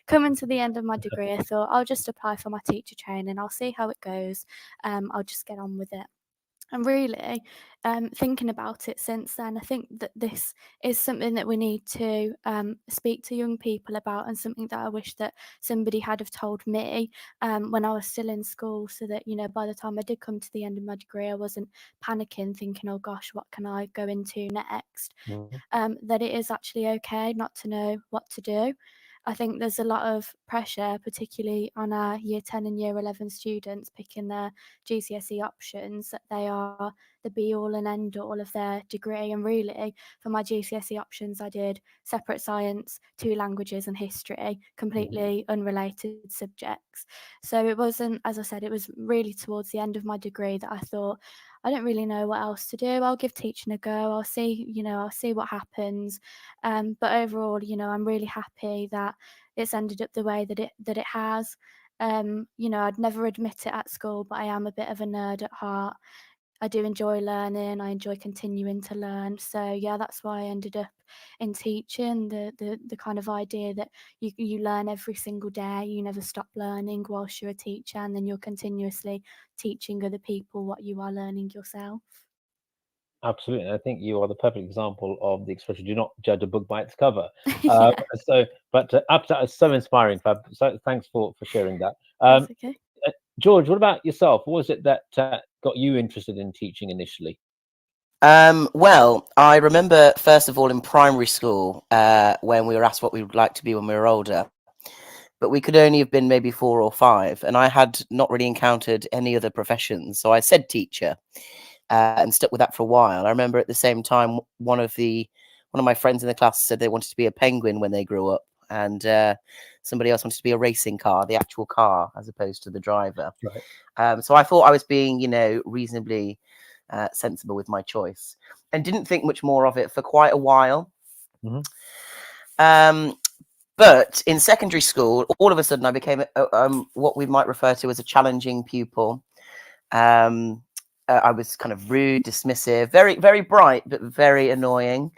coming to the end of my degree, I thought I'll just apply for my teacher training. I'll see how it goes. I'll just get on with it. And really, thinking about it since then, I think that this is something that we need to speak to young people about, and something that I wish that somebody had have told me when I was still in school, so that, you know, by the time I did come to the end of my degree, I wasn't panicking, thinking, oh gosh, what can I go into next? That it is actually okay not to know what to do. I think there's a lot of pressure, particularly on our year 10 and year 11 students picking their GCSE options, that they are the be all and end all of their degree. And really, for my GCSE options, I did separate science, 2 languages, and history, completely unrelated subjects. So it wasn't, as I said, it was really towards the end of my degree that I thought, I don't really know what else to do. I'll give teaching a go. I'll see, I'll see what happens. But overall, I'm really happy that it's ended up the way that it has. I'd never admit it at school, but I am a bit of a nerd at heart. I do enjoy learning. I enjoy continuing to learn. So yeah, that's why I ended up in teaching. The kind of idea that you learn every single day. You never stop learning whilst you're a teacher, and then you're continuously teaching other people what you are learning yourself. Absolutely. I think you are the perfect example of the expression, do not judge a book by its cover. Uh, Yeah, so, but absolutely, so inspiring, Fab. So thanks for sharing that. that's okay. George, what about yourself? What was it that got you interested in teaching initially? Well, I remember first of all in primary school when we were asked what we would like to be when we were older, but we could only have been maybe 4 or 5, and I had not really encountered any other professions, so I said teacher and stuck with that for a while. I remember at the same time one of my friends in the class said they wanted to be a penguin when they grew up, and somebody else wanted to be a racing car, the actual car, as opposed to the driver. Right. So I thought I was being, reasonably sensible with my choice, and didn't think much more of it for quite a while. Hmm. But in secondary school, all of a sudden I became what we might refer to as a challenging pupil. I was kind of rude, dismissive, very, very bright, but very annoying.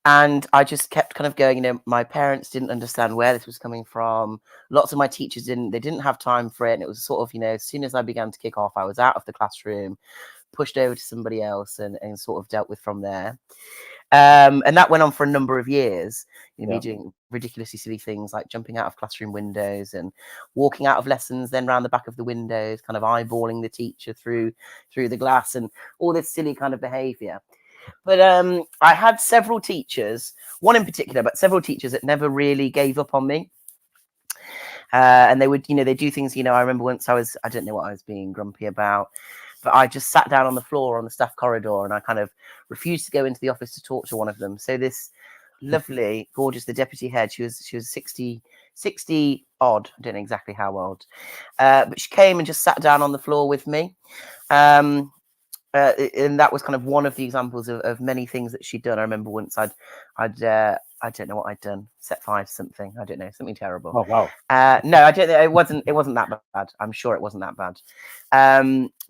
And I just kept kind of going, my parents didn't understand where this was coming from. Lots of my teachers didn't have time for it. And it was sort of, as soon as I began to kick off, I was out of the classroom, pushed over to somebody else, and sort of dealt with from there. And that went on for a number of years, me doing ridiculously silly things like jumping out of classroom windows and walking out of lessons, then round the back of the windows, kind of eyeballing the teacher through the glass, and all this silly kind of behavior. But I had several teachers, one in particular, but several teachers that never really gave up on me. And they would, they do things, I remember once I don't know what I was being grumpy about, but I just sat down on the floor on the staff corridor, and I kind of refused to go into the office to talk to one of them. So this lovely, gorgeous, the deputy head, she was 60 odd, I don't know exactly how old, but she came and just sat down on the floor with me. And that was kind of one of the examples of many things that she'd done. I remember once I don't know what I'd done, set fire to something. I don't know, something terrible. Oh wow. No, I don't know. It wasn't that bad. I'm sure it wasn't that bad.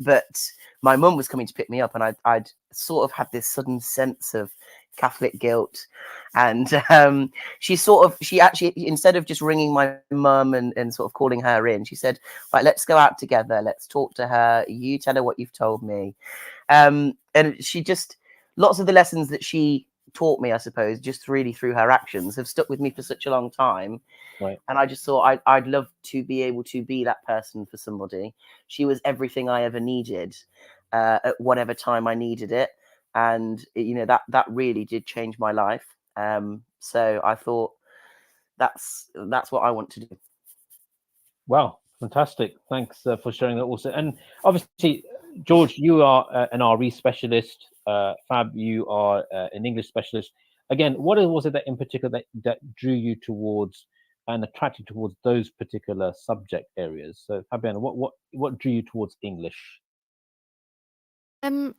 But my mum was coming to pick me up, and I'd sort of had this sudden sense of Catholic guilt. And she actually, instead of just ringing my mum and sort of calling her in, she said, right, let's go out together. Let's talk to her. You tell her what you've told me. And she just, lots of the lessons that she taught me, I suppose, just really through her actions, have stuck with me for such a long time. Right. And I just thought I'd love to be able to be that person for somebody. She was everything I ever needed at whatever time I needed it. And that really did change my life. So I thought that's what I want to do. Wow, fantastic. Thanks for sharing that also. And obviously, George, you are an RE specialist. Fab, you are an English specialist. Again, what was it that in particular that drew you towards and attracted towards those particular subject areas? So, Fabiana, what drew you towards English?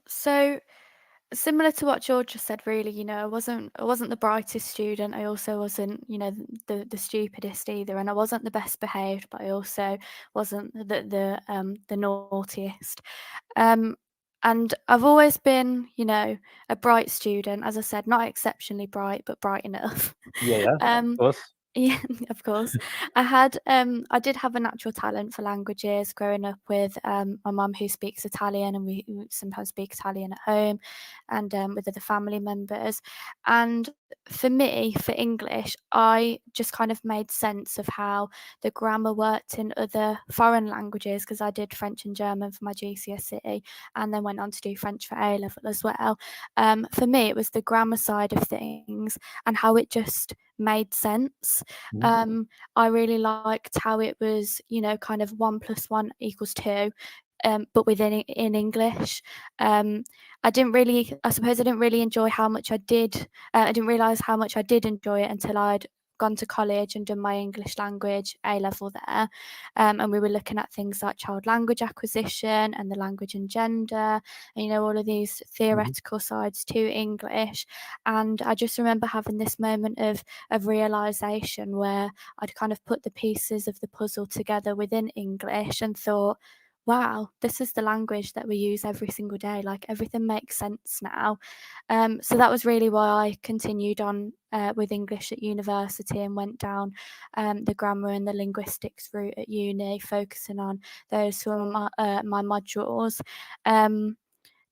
So similar to what George just said, really, I wasn't the brightest student. I also wasn't, the stupidest either, and I wasn't the best behaved, but I also wasn't the naughtiest. Um, and I've always been, a bright student, as I said, not exceptionally bright, but bright enough. Yeah, of um, course. Yeah, of course. I did have a natural talent for languages growing up with my mum who speaks Italian, and we sometimes speak Italian at home, and with other family members. And for me, for English, I just kind of made sense of how the grammar worked in other foreign languages, because I did French and German for my GCSE, and then went on to do French for A level as well. For me, it was the grammar side of things and how it just made sense. I really liked how it was, kind of 1 + 1 = 2, but in English. I suppose I didn't really enjoy how much I did. I didn't realize how much I did enjoy it until I'd gone to college and done my English language A level there. And we were looking at things like child language acquisition and the language and gender, and, all of these theoretical sides to English. And I just remember having this moment of realization where I'd kind of put the pieces of the puzzle together within English and thought, wow, this is the language that we use every single day. Like, everything makes sense now. So that was really why I continued on with English at university and went down the grammar and the linguistics route at uni, focusing on those who are my modules.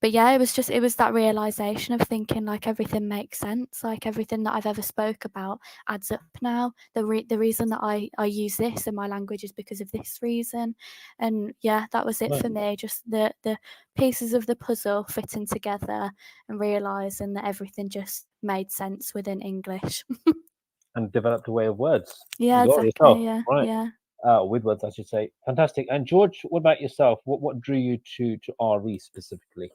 But yeah, it was that realization of thinking, like, everything makes sense, like everything that I've ever spoke about adds up now. The reason that I use this in my language is because of this reason. And yeah, that was it Right. for me, just the pieces of the puzzle fitting together and realizing that everything just made sense within English. And developed a way of words. Yeah, You got it exactly. yourself, Yeah, right? yeah. With words, I should say. Fantastic. And George, what about yourself? What drew you to RE specifically?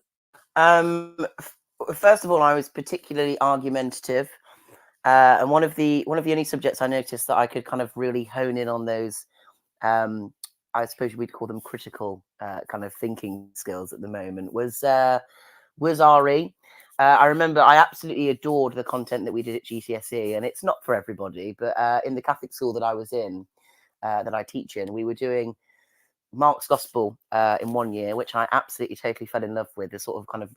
First of all, I was particularly argumentative, and one of the only subjects I noticed that I could kind of really hone in on those. I suppose we'd call them critical kind of thinking skills at the moment was RE. I remember I absolutely adored the content that we did at GCSE, and it's not for everybody, but in the Catholic school that I was in, that I teach in, we were doing Mark's Gospel in one year, which I absolutely totally fell in love with. The sort of kind of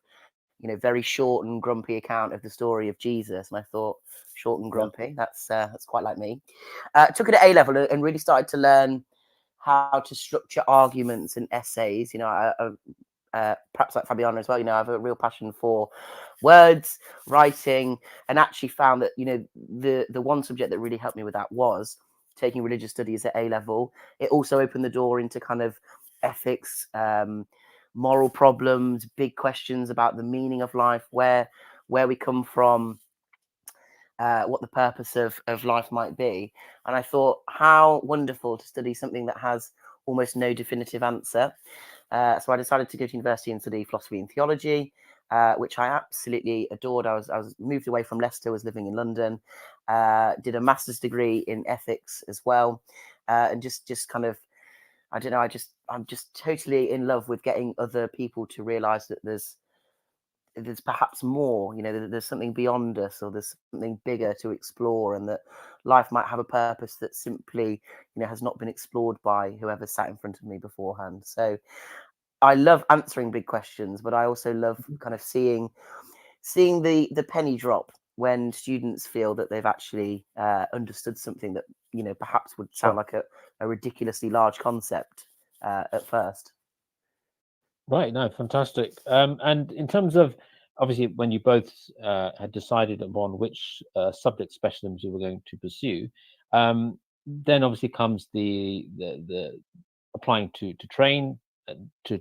very short and grumpy account of the story of Jesus, and I thought, short and Yeah. grumpy, that's quite like me. Took it at A level and really started to learn how to structure arguments and essays. Perhaps like Fabiana as well, I have a real passion for words, writing, and actually found that, the one subject that really helped me with that was taking religious studies at A level. It also opened the door into kind of ethics, moral problems, big questions about the meaning of life, where we come from, what the purpose of life might be. And I thought, how wonderful to study something that has almost no definitive answer. So I decided to go to university and study philosophy and theology, which I absolutely adored. I was moved away from Leicester, was living in London, did a master's degree in ethics as well, and just kind of, I don't know, I'm just totally in love with getting other people to realise that there's perhaps more, there's something beyond us, or there's something bigger to explore, and that life might have a purpose that simply, has not been explored by whoever sat in front of me beforehand. So I love answering big questions, but I also love kind of seeing the penny drop when students feel that they've actually understood something that, perhaps would sound Sure. like a ridiculously large concept at first. Right. No, fantastic. And in terms of, obviously, when you both had decided upon which subject specialisms you were going to pursue, then obviously comes the applying to train to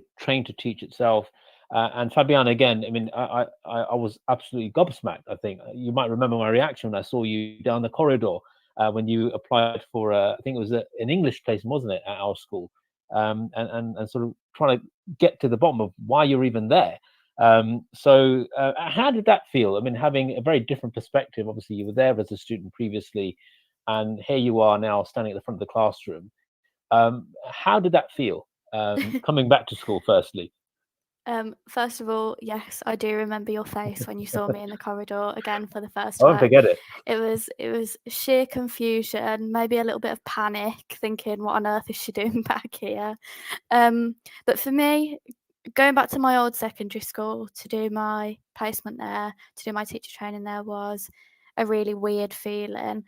teach itself. And Fabiana, again, I mean, I was absolutely gobsmacked. I think you might remember my reaction when I saw you down the corridor when you applied for, I think it was an English place, wasn't it, at our school? And sort of trying to get to the bottom of why you're even there. So how did that feel? I mean, having a very different perspective. Obviously, you were there as a student previously, and here you are now standing at the front of the classroom. How did that feel? Coming back to school, firstly. First of all, yes, I do remember your face when you saw me in the corridor again for the first I won't time. forget it. It was sheer confusion, maybe a little bit of panic, thinking, what on earth is she doing back here? But for me, going back to my old secondary school to do my placement there, to do my teacher training there, was a really weird feeling.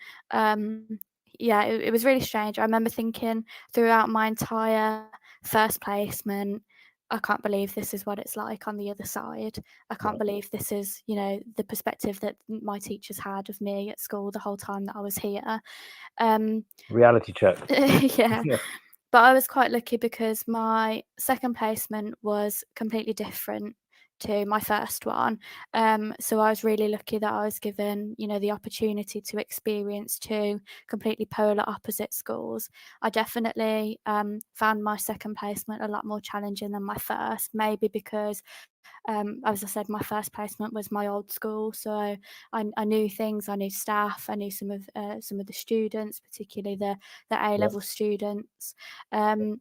yeah, it was really strange. I remember thinking throughout my entire first placement, I can't believe this is what it's like on the other side. I can't Right. believe this is, you know, the perspective that my teachers had of me at school the whole time that I was here. Reality check. Yeah. Yeah. But I was quite lucky because my second placement was completely different to my first one. So I was really lucky that I was given, you know, the opportunity to experience two completely polar opposite schools. I definitely found my second placement a lot more challenging than my first, maybe because as I said, my first placement was my old school, so I knew things. I knew staff. I knew some of the students, particularly the A Yeah. level students. Um,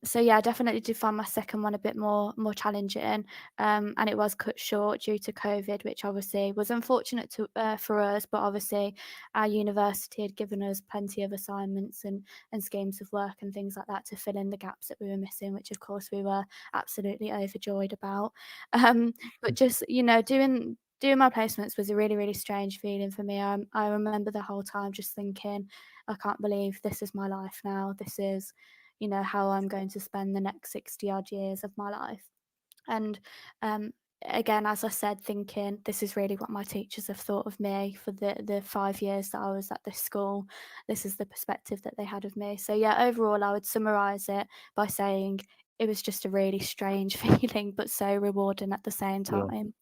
so yeah, I definitely did find my second one a bit more challenging, and it was cut short due to COVID, which obviously was unfortunate for us. But obviously, our university had given us plenty of assignments and schemes of work and things like that to fill in the gaps that we were missing, which of course we were absolutely overjoyed about. But just, you know, doing my placements was a really strange feeling for me. I remember the whole time just thinking, I can't believe this is my life now. This is, you know, how I'm going to spend the next 60 odd years of my life. And um, again, as I said, thinking this is really what my teachers have thought of me for the 5 years that I was at this school. This is the perspective that they had of me. So yeah, overall, I would summarize it by saying it was just a really strange feeling, but so rewarding at the same Yeah. time.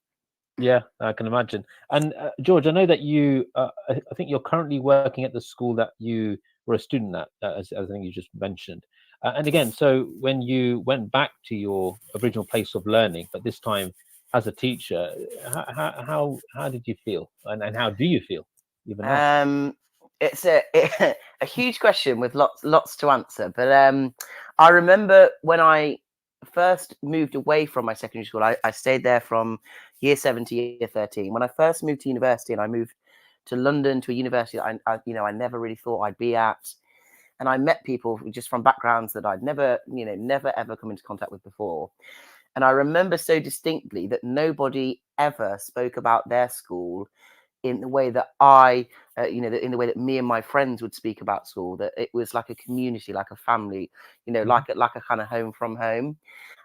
Yeah, I can imagine. And George, I know that you, I think you're currently working at the school that you were a student at, as I think you just mentioned. And again, so when you went back to your original place of learning, but this time as a teacher, how did you feel, and how do you feel even now? It's a huge question with lots to answer. But I remember when I first moved away from my secondary school, I stayed there from year 7 to year 13. When I first moved to university, and I moved to London to a university that I never really thought I'd be at, and I met people just from backgrounds that I'd never ever come into contact with before. And I remember so distinctly that nobody ever spoke about their school in the way that in the way that me and my friends would speak about school. That it was like a community, like a family, Mhm. like a kind of home from home.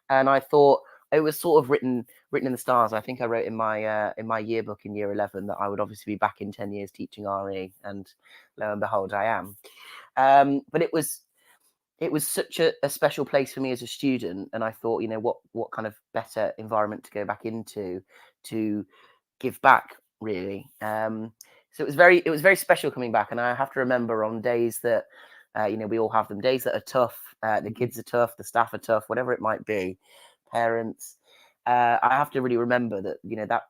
And I thought it was sort of written in the stars. I think I wrote in my yearbook in year 11 that I would obviously be back in 10 years teaching RE, and lo and behold, I am. But it was such a special place for me as a student, and I thought, what kind of better environment to go back into to give back, really. So it was very special coming back, and I have to remember on days that we all have them, days that are tough. The kids are tough, the staff are tough, whatever it might be, parents. I have to really remember that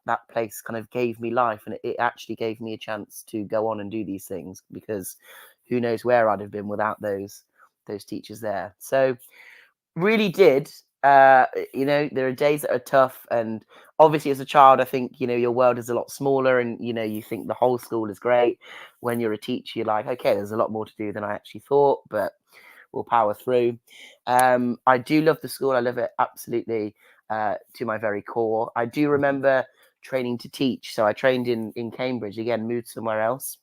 that place kind of gave me life, and it actually gave me a chance to go on and do these things, because who knows where I'd have been without those teachers there. So really did. There are days that are tough, and obviously as a child, I think your world is a lot smaller, and you think the whole school is great. When you're a teacher, you're like, okay, there's a lot more to do than I actually thought, but we'll power through. I do love the school. I love it absolutely to my very core. I do remember training to teach, so I trained in Cambridge. Again, moved somewhere else.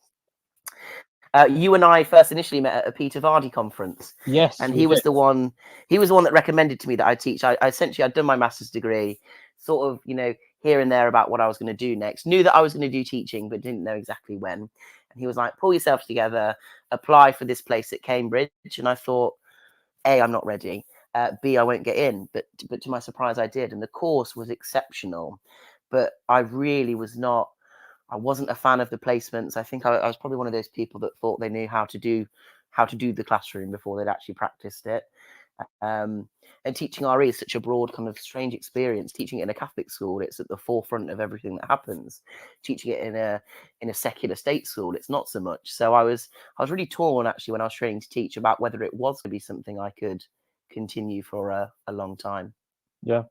You and I first initially met at a Peter Vardy conference, Yes, and we he was did. the one. He was the one that recommended to me that I teach. I essentially I'd done my master's degree, sort of here and there about what I was going to do next. Knew that I was going to do teaching, but didn't know exactly when. And he was like, "Pull yourself together, apply for this place at Cambridge." And I thought, A, I'm not ready. B, I won't get in. But to my surprise, I did, and the course was exceptional. But I really was not. I wasn't a fan of the placements. I think I was probably one of those people that thought they knew how to do the classroom before they'd actually practiced it. And teaching RE is such a broad, kind of strange experience. Teaching it in a Catholic school, it's at the forefront of everything that happens. Teaching it in a secular state school, it's not so much. So I was really torn, actually, when I was training to teach, about whether it was going to be something I could continue for a long time. Yeah.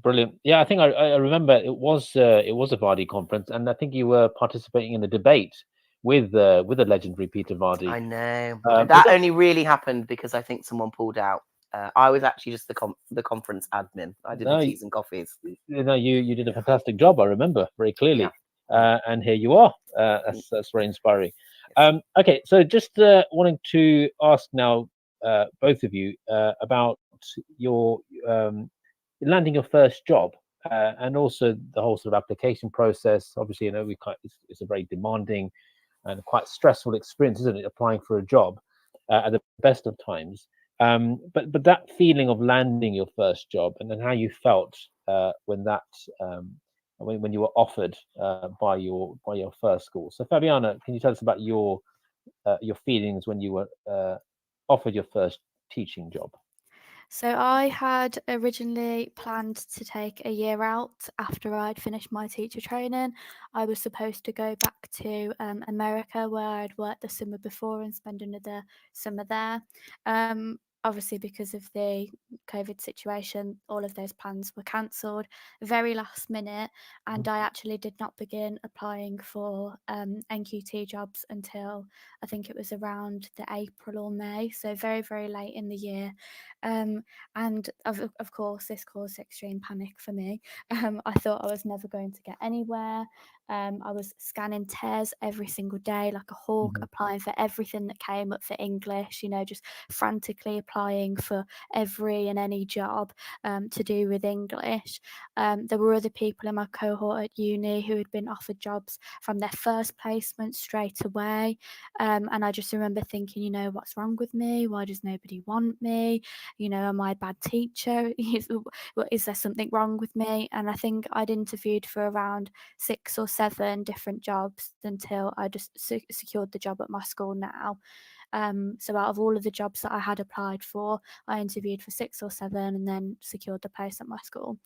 Brilliant. Yeah, I think I remember it was a Vardy conference, and I think you were participating in a debate with the legendary Peter Vardy. I know. Was That that? only really happened because I think someone pulled out. I was actually just the conference admin. I did the No, teas and coffees. you did a fantastic job. I remember very Yeah. clearly. And here you are. That's very inspiring. Okay, so just wanting to ask now, both of you, about your landing your first job, and also the whole sort of application process. Obviously, it's a very demanding and quite stressful experience, isn't it? Applying for a job at the best of times. But that feeling of landing your first job, and then how you felt when that when you were offered by your first school. So Fabiana, can you tell us about your feelings when you were offered your first teaching job? So I had originally planned to take a year out after I'd finished my teacher training. I was supposed to go back to America, where I'd worked the summer before, and spend another summer there. Obviously, because of the COVID situation, all of those plans were cancelled very last minute, and I actually did not begin applying for NQT jobs until I think it was around the April or May, so very, very late in the year. Um, and of course, this caused extreme panic for me. I thought I was never going to get anywhere. I was scanning tests every single day like a hawk, Mhm. applying for everything that came up for English, just frantically applying for every and any job to do with English. There were other people in my cohort at uni who had been offered jobs from their first placement straight away. And I just remember thinking, what's wrong with me? Why does nobody want me? Am I a bad teacher? Is there something wrong with me? And I think I'd interviewed for around 6 or 7 different jobs until I just secured the job at my school now. So out of all of the jobs that I had applied for, I interviewed for 6 or 7 and then secured the place at my school.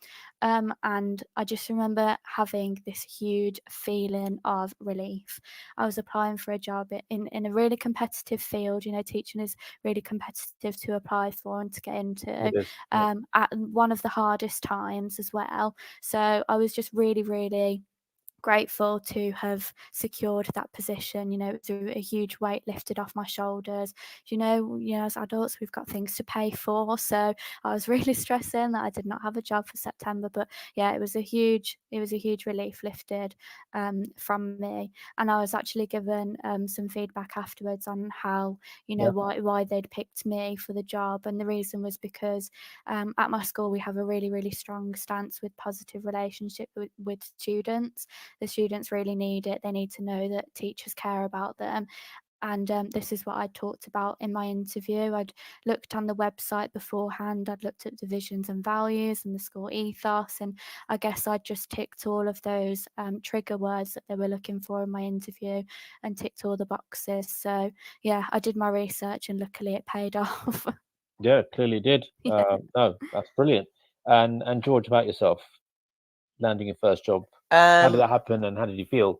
And I just remember having this huge feeling of relief. I was applying for a job in a really competitive field. Teaching is really competitive to apply for and to get into, It is. Yeah. at one of the hardest times as well. So I was just really, really grateful to have secured that position. It's a huge weight lifted off my shoulders. As adults, we've got things to pay for. So I was really stressing that I did not have a job for September. But yeah, it was a huge relief lifted from me. And I was actually given some feedback afterwards on how, Yeah. why they'd picked me for the job. And the reason was because at my school, we have a really, really strong stance with positive relationship with students. The students really need it. They need to know that teachers care about them. And this is what I talked about in my interview. I'd looked on the website beforehand. I'd looked at the visions and values and the school ethos. And I guess I'd just ticked all of those trigger words that they were looking for in my interview and ticked all the boxes. So, yeah, I did my research and luckily it paid off. Yeah, clearly did. Yeah. No, that's brilliant. And George, about yourself, landing your first job. How did Um, that happen, and how did you feel?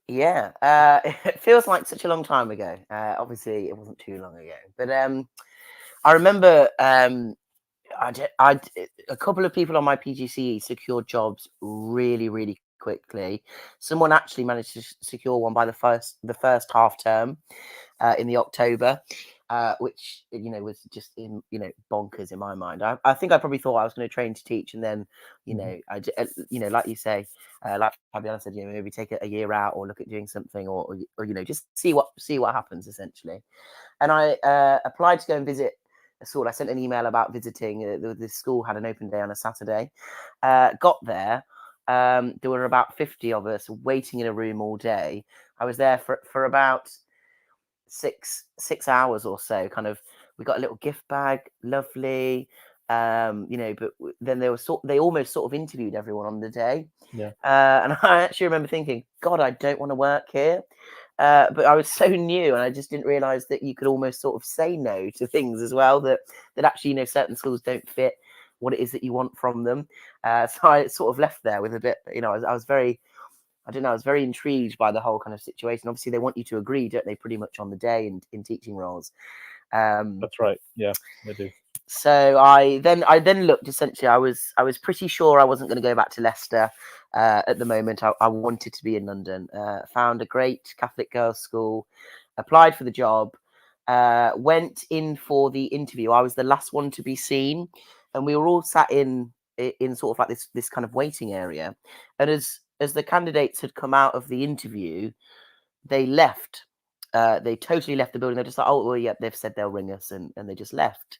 yeah, it feels like such a long time ago. Obviously, it wasn't too long ago, but I remember a couple of people on my PGCE secured jobs really, really quickly. Someone actually managed to secure one by the first half term in the October, which was just bonkers in my mind. I think I probably thought I was going to train to teach, and then Mhm. like you say, like Fabiana said, maybe take a year out or look at doing something, or just see what happens essentially. And I applied to go and visit a school. I sent an email about visiting. The school had an open day on a Saturday. Got there. There were about 50 of us waiting in a room all day. I was there for about six hours or so. Kind of, we got a little gift bag, lovely. But then they almost sort of interviewed everyone on the day. Yeah, And I actually remember thinking, God, I don't want to work here. But I was so new, and I just didn't realize that you could almost sort of say no to things as well. That actually, certain schools don't fit what it is that you want from them. So I sort of left there with a bit. I was very, I don't know, I was very intrigued by the whole kind of situation. Obviously, they want you to agree, don't they? Pretty much on the day in teaching roles. Um, that's right. Yeah, they do. so I then looked. Essentially, I was pretty sure I wasn't going to go back to Leicester at the moment. I wanted to be in London. Found a great Catholic girls' school, applied for the job, went in for the interview. I was the last one to be seen, and we were all sat in sort of like this kind of waiting area. And as the candidates had come out of the interview, they left. They totally left the building. They're just like, oh, well, yeah, they've said they'll ring us, and they just left.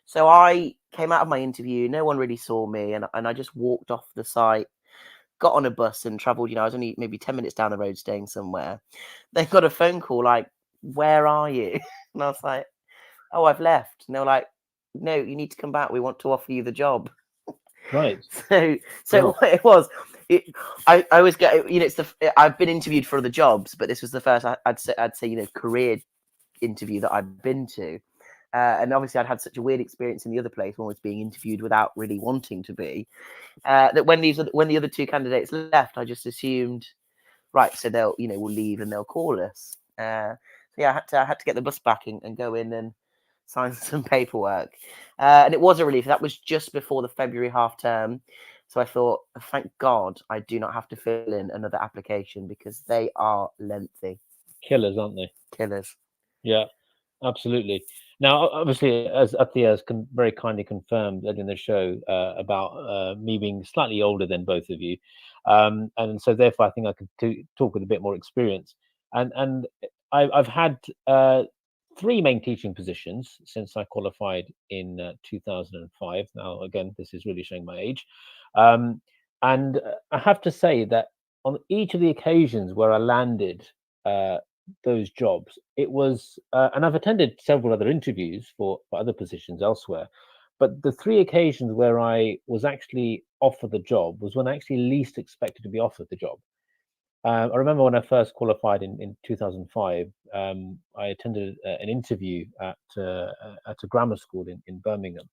So I came out of my interview. No one really saw me, and I just walked off the site, got on a bus, and travelled. I was only maybe 10 minutes down the road, staying somewhere. They got a phone call like, "Where are you?" And I was like, "Oh, I've left." And they were like, "No, you need to come back. We want to offer you the job." Right. So what it was, I always get, it's I've been interviewed for other jobs, but this was the first I'd say career interview that I'd been to. And obviously I'd had such a weird experience in the other place, one was being interviewed without really wanting to be, that when the other two candidates left, I just assumed, right, so they'll, we'll leave and they'll call us. So yeah, I had to get the bus back and go in and sign some paperwork. And it was a relief. That was just before the February half term. So I thought, thank God I do not have to fill in another application, because they are lengthy. Killers, aren't they? Killers. Yeah, absolutely. Now, obviously, as Athiya has very kindly confirmed in the show about me being slightly older than both of you, and so therefore I think I can talk with a bit more experience. And I've had 3 main teaching positions since I qualified in 2005. Now, again, this is really showing my age, and I have to say that on each of the occasions where I landed those jobs, it was and I've attended several other interviews for other positions elsewhere, but the 3 occasions where I was actually offered the job was when I actually least expected to be offered the job. I remember when I first qualified in 2005, I attended an interview at a grammar school in Birmingham,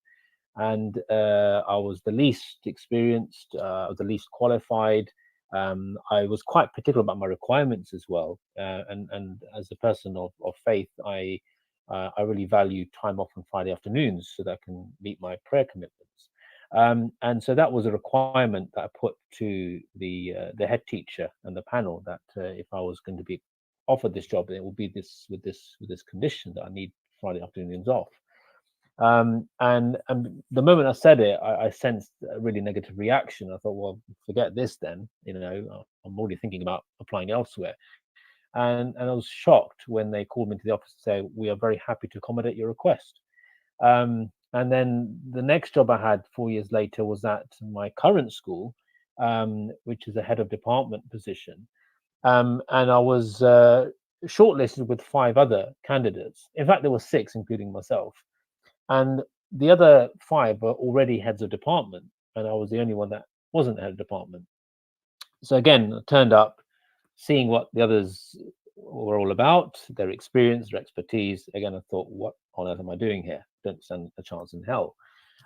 and I was the least experienced, the least qualified. I was quite particular about my requirements as well, and as a person of faith, I really value time off on Friday afternoons so that I can meet my prayer commitments. And so that was a requirement that I put to the head teacher and the panel, that if I was going to be offered this job, it would be with this condition that I need Friday afternoons off. And the moment I said it, I sensed a really negative reaction. I thought, well, forget this then. I'm already thinking about applying elsewhere. And I was shocked when they called me to the office to say, we are very happy to accommodate your request. And then the next job I had 4 years later was at my current school, which is a head of department position. And I was shortlisted with 5 other candidates. In fact, there were 6, including myself. And the other 5 were already heads of department, and I was the only one that wasn't head of department. So again, I turned up, seeing what the others were all about, their experience, their expertise. Again, I thought, what on earth am I doing here? Don't stand a chance in hell.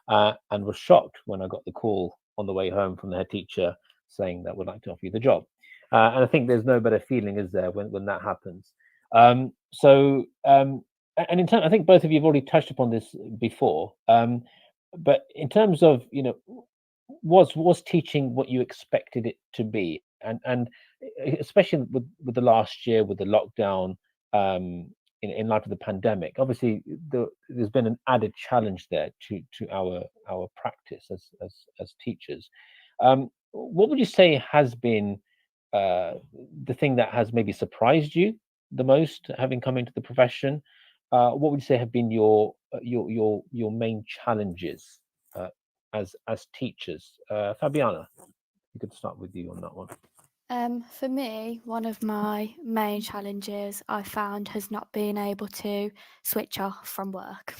And was shocked when I got the call on the way home from the head teacher saying that we'd like to offer you the job. And I think there's no better feeling, is there, when that happens. And in terms, I think both of you have already touched upon this before. But in terms of, was teaching what you expected it to be, and especially with the last year, with the lockdown, in light of the pandemic, obviously there's been an added challenge there to our practice as teachers. What would you say has been the thing that has maybe surprised you the most, having come into the profession? What would you say have been your main challenges as teachers? Fabiana, we could start with you on that one. For me, one of my main challenges I found has not been able to switch off from work.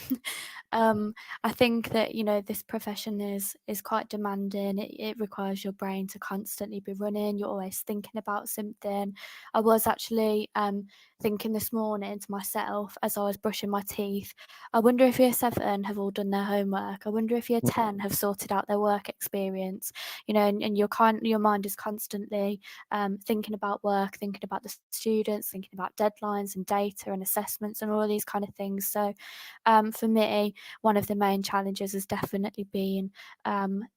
I think that this profession is quite demanding. It requires your brain to constantly be running. You're always thinking about something. I was actually thinking this morning to myself as I was brushing my teeth. I wonder if year 7 have all done their homework. I wonder if year 10 have sorted out their work experience. And your mind is constantly thinking about work, thinking about the students, thinking about deadlines and data and assessments and all of these kind of things. So for me, one of the main challenges has definitely been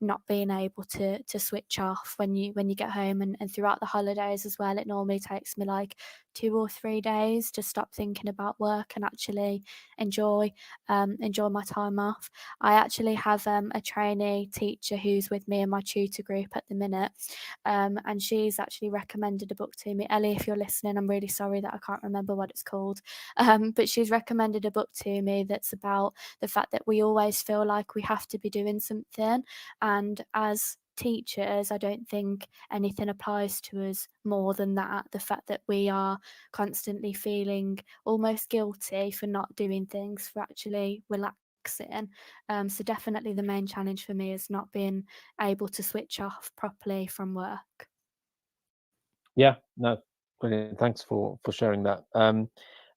not being able to switch off when you get home, and throughout the holidays as well. It normally takes me like 2 or 3 days to stop thinking about work and actually enjoy my time off. I actually have a trainee teacher who's with me in my tutor group at the minute, and she's actually actually recommended a book to me. Ellie, if you're listening, I'm really sorry that I can't remember what it's called. But she's recommended a book to me that's about the fact that we always feel like we have to be doing something. And as teachers, I don't think anything applies to us more than that. The fact that we are constantly feeling almost guilty for not doing things, for actually relaxing. So definitely the main challenge for me is not being able to switch off properly from work. Yeah, no, brilliant. Thanks for sharing that.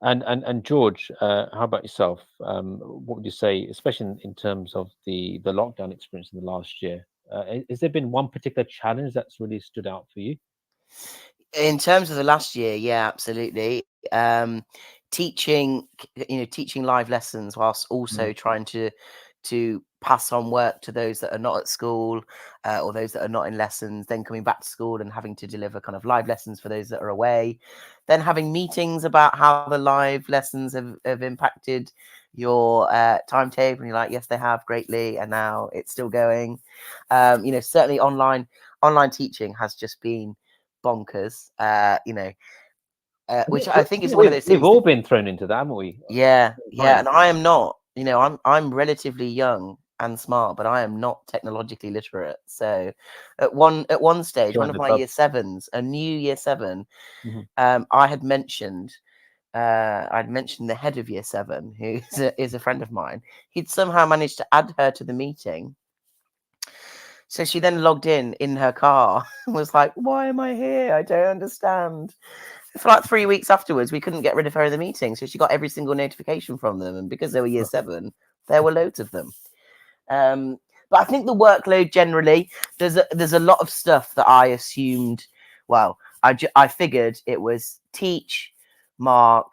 And George, how about yourself? What would you say, especially in terms of the lockdown experience in the last year? Has there been one particular challenge that's really stood out for you? In terms of the last year, yeah, absolutely. Teaching, teaching live lessons whilst also Mm. trying to pass on work to those that are not at school, or those that are not in lessons, then coming back to school and having to deliver kind of live lessons for those that are away, then having meetings about how the live lessons have impacted your timetable, and you're like, yes, they have greatly, and now it's still going. Certainly online teaching has just been bonkers. Which I think is one of those We've things all that, been thrown into that, haven't we? yeah, Right. and I am not. I'm relatively young and smart, but I am not technologically literate. So at one stage, one Join of the my club. year sevens, a new year seven, Mhm. I had mentioned. I'd mentioned the head of year seven, who is a friend of mine. He'd somehow managed to add her to the meeting. So she then logged in her car and was like, "Why am I here? I don't understand." For like 3 weeks afterwards, we couldn't get rid of her in the meeting. So she got every single notification from them. And because they were year seven, there were loads of them. But I think the workload generally, there's a lot of stuff that I assumed. Well, I figured it was teach, mark,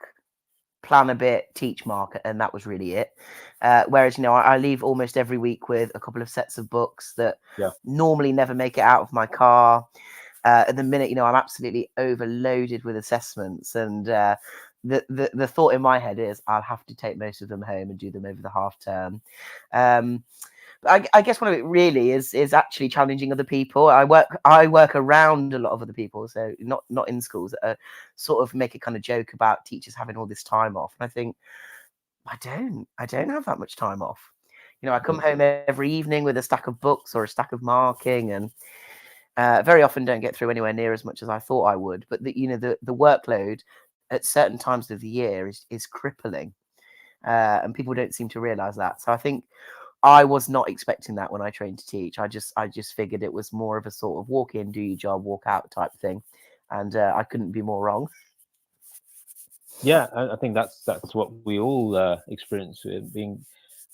plan a bit, teach, mark, and that was really it. Whereas I leave almost every week with a couple of sets of books that Yeah. normally never make it out of my car. At the minute, I'm absolutely overloaded with assessments, and the thought in my head is I'll have to take most of them home and do them over the half term. But I guess one of it really is actually challenging other people. I work around a lot of other people, so not in schools, that sort of make a kind of joke about teachers having all this time off, and I think I don't have that much time off. I come home every evening with a stack of books or a stack of marking, and very often don't get through anywhere near as much as I thought I would. But the workload at certain times of the year is crippling, and people don't seem to realise that. So I think I was not expecting that when I trained to teach. I just figured it was more of a sort of walk in, do your job, walk out type thing, and I couldn't be more wrong. Yeah, I think that's what we all experience, being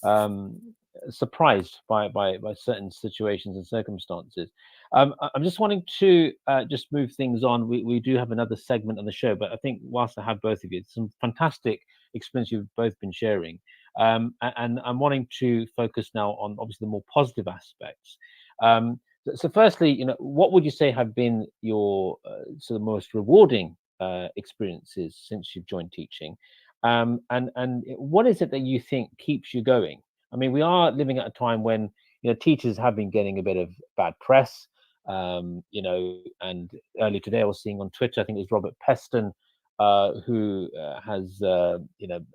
um, surprised by certain situations and circumstances. I'm just wanting to just move things on. We do have another segment on the show, but I think whilst I have both of you, it's some fantastic experience you've both been sharing, and I'm wanting to focus now on obviously the more positive aspects. So firstly, what would you say have been your sort of most rewarding experiences since you've joined teaching, and what is it that you think keeps you going? I mean, we are living at a time when teachers have been getting a bit of bad press. And earlier today I was seeing on Twitter, I think it was Robert Peston, who has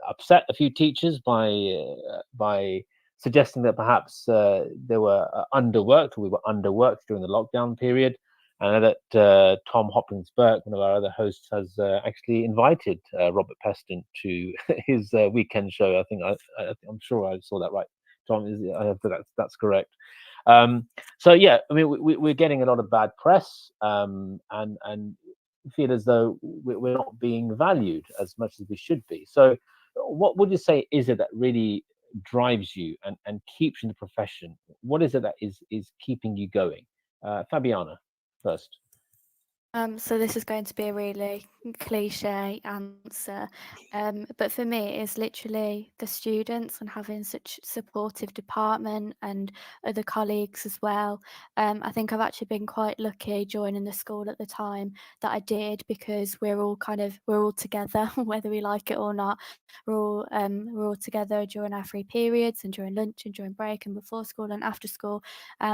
upset a few teachers by suggesting that perhaps they were underworked, or we were underworked during the lockdown period. I know that Tom Hopkins Burke, one of our other hosts, has actually invited Robert Peston to his weekend show. I'm sure I saw that right. Tom, I hope that's correct. So yeah, I mean, we're getting a lot of bad press, and feel as though we're not being valued as much as we should be. So, what would you say is it that really drives you and keeps you in the profession? What is it that is keeping you going? Fabiana first. So this is going to be a really cliche answer, but for me, it's literally the students and having such supportive department and other colleagues as well. I think I've actually been quite lucky joining the school at the time that I did, because we're all together, whether we like it or not. We're all together during our free periods and during lunch and during break and before school and after school.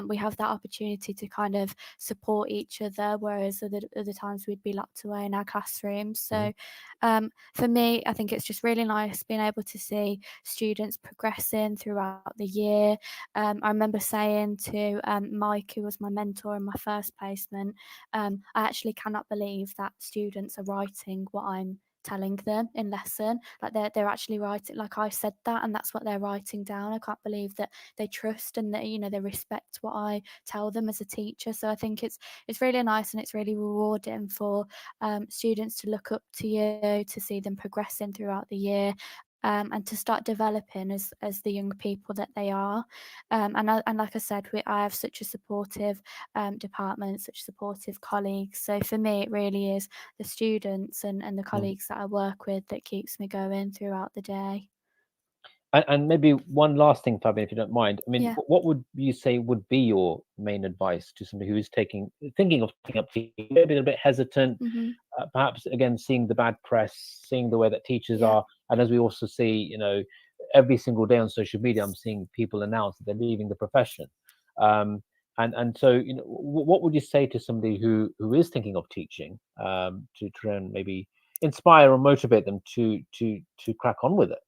We have that opportunity to kind of support each other, whereas of the times we'd be locked away in our classrooms. Mhm. So for me, I think it's just really nice being able to see students progressing throughout the year. I remember saying to Mike, who was my mentor in my first placement, I actually cannot believe that students are writing what I'm telling them in lesson. Like they're actually writing, like I said that, and that's what they're writing down. I can't believe that they trust and that, you know, they respect what I tell them as a teacher. So I think it's really nice and it's really rewarding for students to look up to you, to see them progressing throughout the year. And to start developing as the young people that they are, and like I said, I have such a supportive department, such supportive colleagues. So for me, it really is the students and the colleagues that I work with that keeps me going throughout the day. And maybe one last thing, Fabian, if you don't mind. I mean, Yeah. what would you say would be your main advice to somebody who is thinking of taking up teaching, maybe a bit hesitant, Hmm. perhaps again seeing the bad press, seeing the way that teachers Yeah. are, and as we also see, you know, every single day on social media, I'm seeing people announce that they're leaving the profession. And so, you know, what would you say to somebody who is thinking of teaching, to try and maybe inspire or motivate them to crack on with it?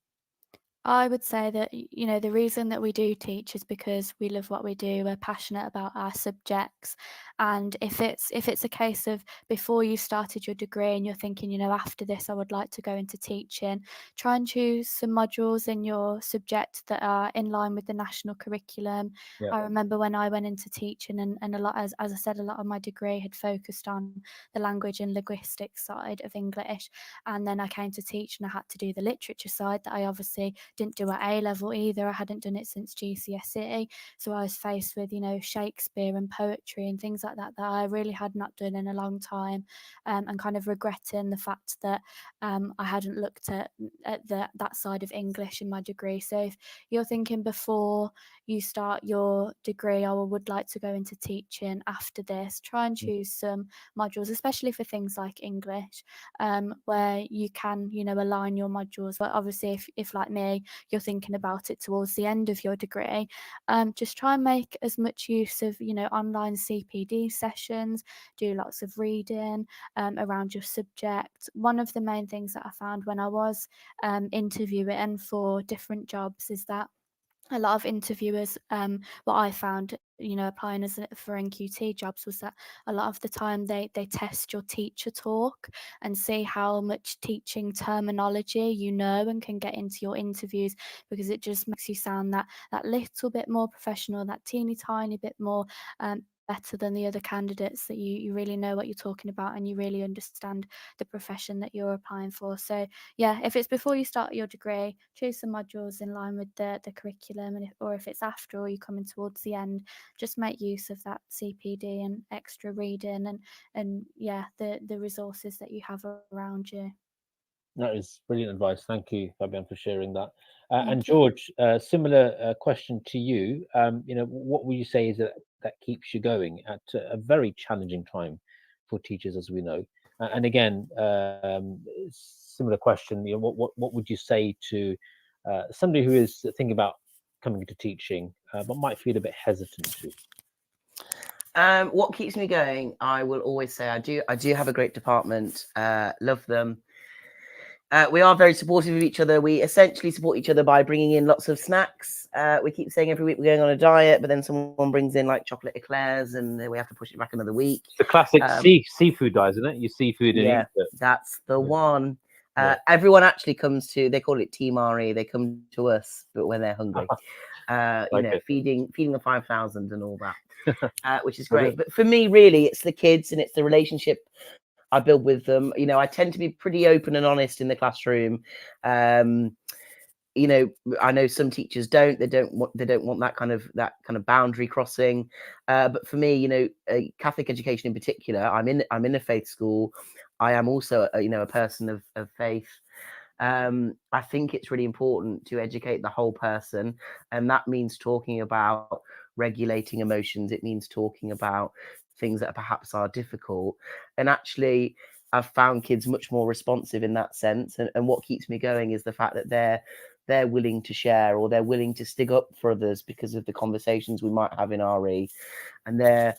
I would say that, you know, the reason that we do teach is because we love what we do. We're passionate about our subjects, and if it's a case of before you started your degree and you're thinking, you know, after this I would like to go into teaching, try and choose some modules in your subject that are in line with the national curriculum. Yeah. I remember when I went into teaching, and a lot, as I said, a lot of my degree had focused on the language and linguistics side of English, and then I came to teach and I had to do the literature side that I obviously didn't do at A level either. I hadn't done it since GCSE. So I was faced with, you know, Shakespeare and poetry and things like that that I really had not done in a long time, and kind of regretting the fact that I hadn't looked at that side of English in my degree. So if you're thinking before you start your degree, I would like to go into teaching after this, try and choose some modules, especially for things like English, where you can, you know, align your modules. But obviously, if like me, you're thinking about it towards the end of your degree, just try and make as much use of, you know, online CPD sessions, do lots of reading around your subject. One of the main things that I found when I was interviewing for different jobs is that a lot of interviewers, what I found, you know, applying for NQT jobs, was that a lot of the time they test your teacher talk and see how much teaching terminology you know and can get into your interviews, because it just makes you sound that little bit more professional, that teeny tiny bit more better than the other candidates, that you really know what you're talking about and you really understand the profession that you're applying for. So yeah, if it's before you start your degree, choose some modules in line with the curriculum, and or if it's after or you're coming towards the end, just make use of that CPD and extra reading and yeah, the resources that you have around you. That is brilliant advice. Thank you, Fabian, for sharing that. And Thank you. George, similar question to you. You know, what would you say is that keeps you going at a very challenging time for teachers, as we know? And again, similar question. You know, what would you say to somebody who is thinking about coming into teaching, but might feel a bit hesitant to? What keeps me going? I will always say I do have a great department. Love them. We are very supportive of each other. We essentially support each other by bringing in lots of snacks. We keep saying every week we're going on a diet, but then someone brings in like chocolate eclairs, and then we have to push it back another week. It's the classic seafood diet, isn't it? You seafood and Yeah, eat it. that's the one. Yeah. Everyone actually comes to. They call it Team RE. They come to us, but when they're hungry. You know, Okay. feeding the 5,000 and all that, which is great. Brilliant. But for me, really, it's the kids and it's the relationship I build with them. You know, I tend to be pretty open and honest in the classroom. You know, I know some teachers don't. They don't want that kind of boundary crossing. But for me, you know, Catholic education in particular, I'm in a faith school. I am also, you know, a person of faith. I think it's really important to educate the whole person, and that means talking about regulating emotions. It means talking about things that perhaps are difficult, and actually I've found kids much more responsive in that sense, and what keeps me going is the fact that they're willing to share, or they're willing to stick up for others because of the conversations we might have in RE, and they're,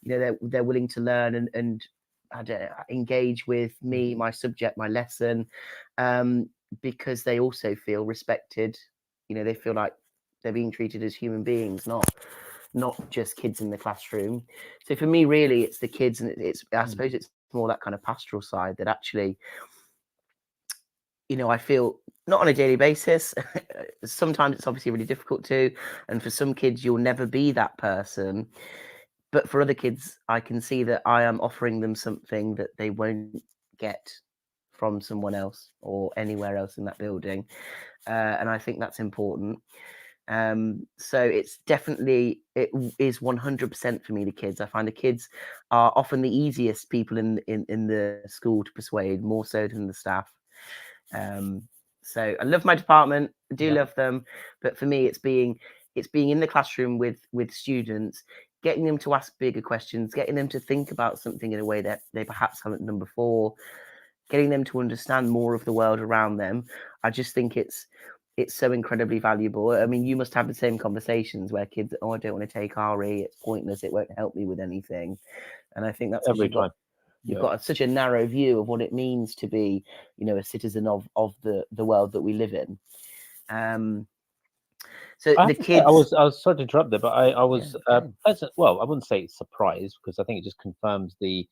you know, they're willing to learn, and I don't know, engage with me, my subject, my lesson, because they also feel respected. You know, they feel like they're being treated as human beings, not just kids in the classroom. So for me, really, it's the kids, and it's I suppose it's more that kind of pastoral side that actually, you know, I feel not on a daily basis. Sometimes it's obviously really difficult to, and for some kids, you'll never be that person. But for other kids, I can see that I am offering them something that they won't get from someone else or anywhere else in that building. And I think that's important. So it's definitely, it is 100% for me, the kids. I find the kids are often the easiest people in the school to persuade, more so than the staff. So I love my department, I do love them, but for me, it's being in the classroom with students, getting them to ask bigger questions, getting them to think about something in a way that they perhaps haven't done before, getting them to understand more of the world around them. I just think it's so incredibly valuable. I mean, you must have the same conversations where kids, oh, I don't want to take RE, it's pointless, it won't help me with anything. And I think that's every time. You've got such a narrow view of what it means to be, you know, a citizen of the world that we live in. So the kids. I was sorry to interrupt there, but I was okay. pleasant. Well, I wouldn't say surprised, because I think it just confirms the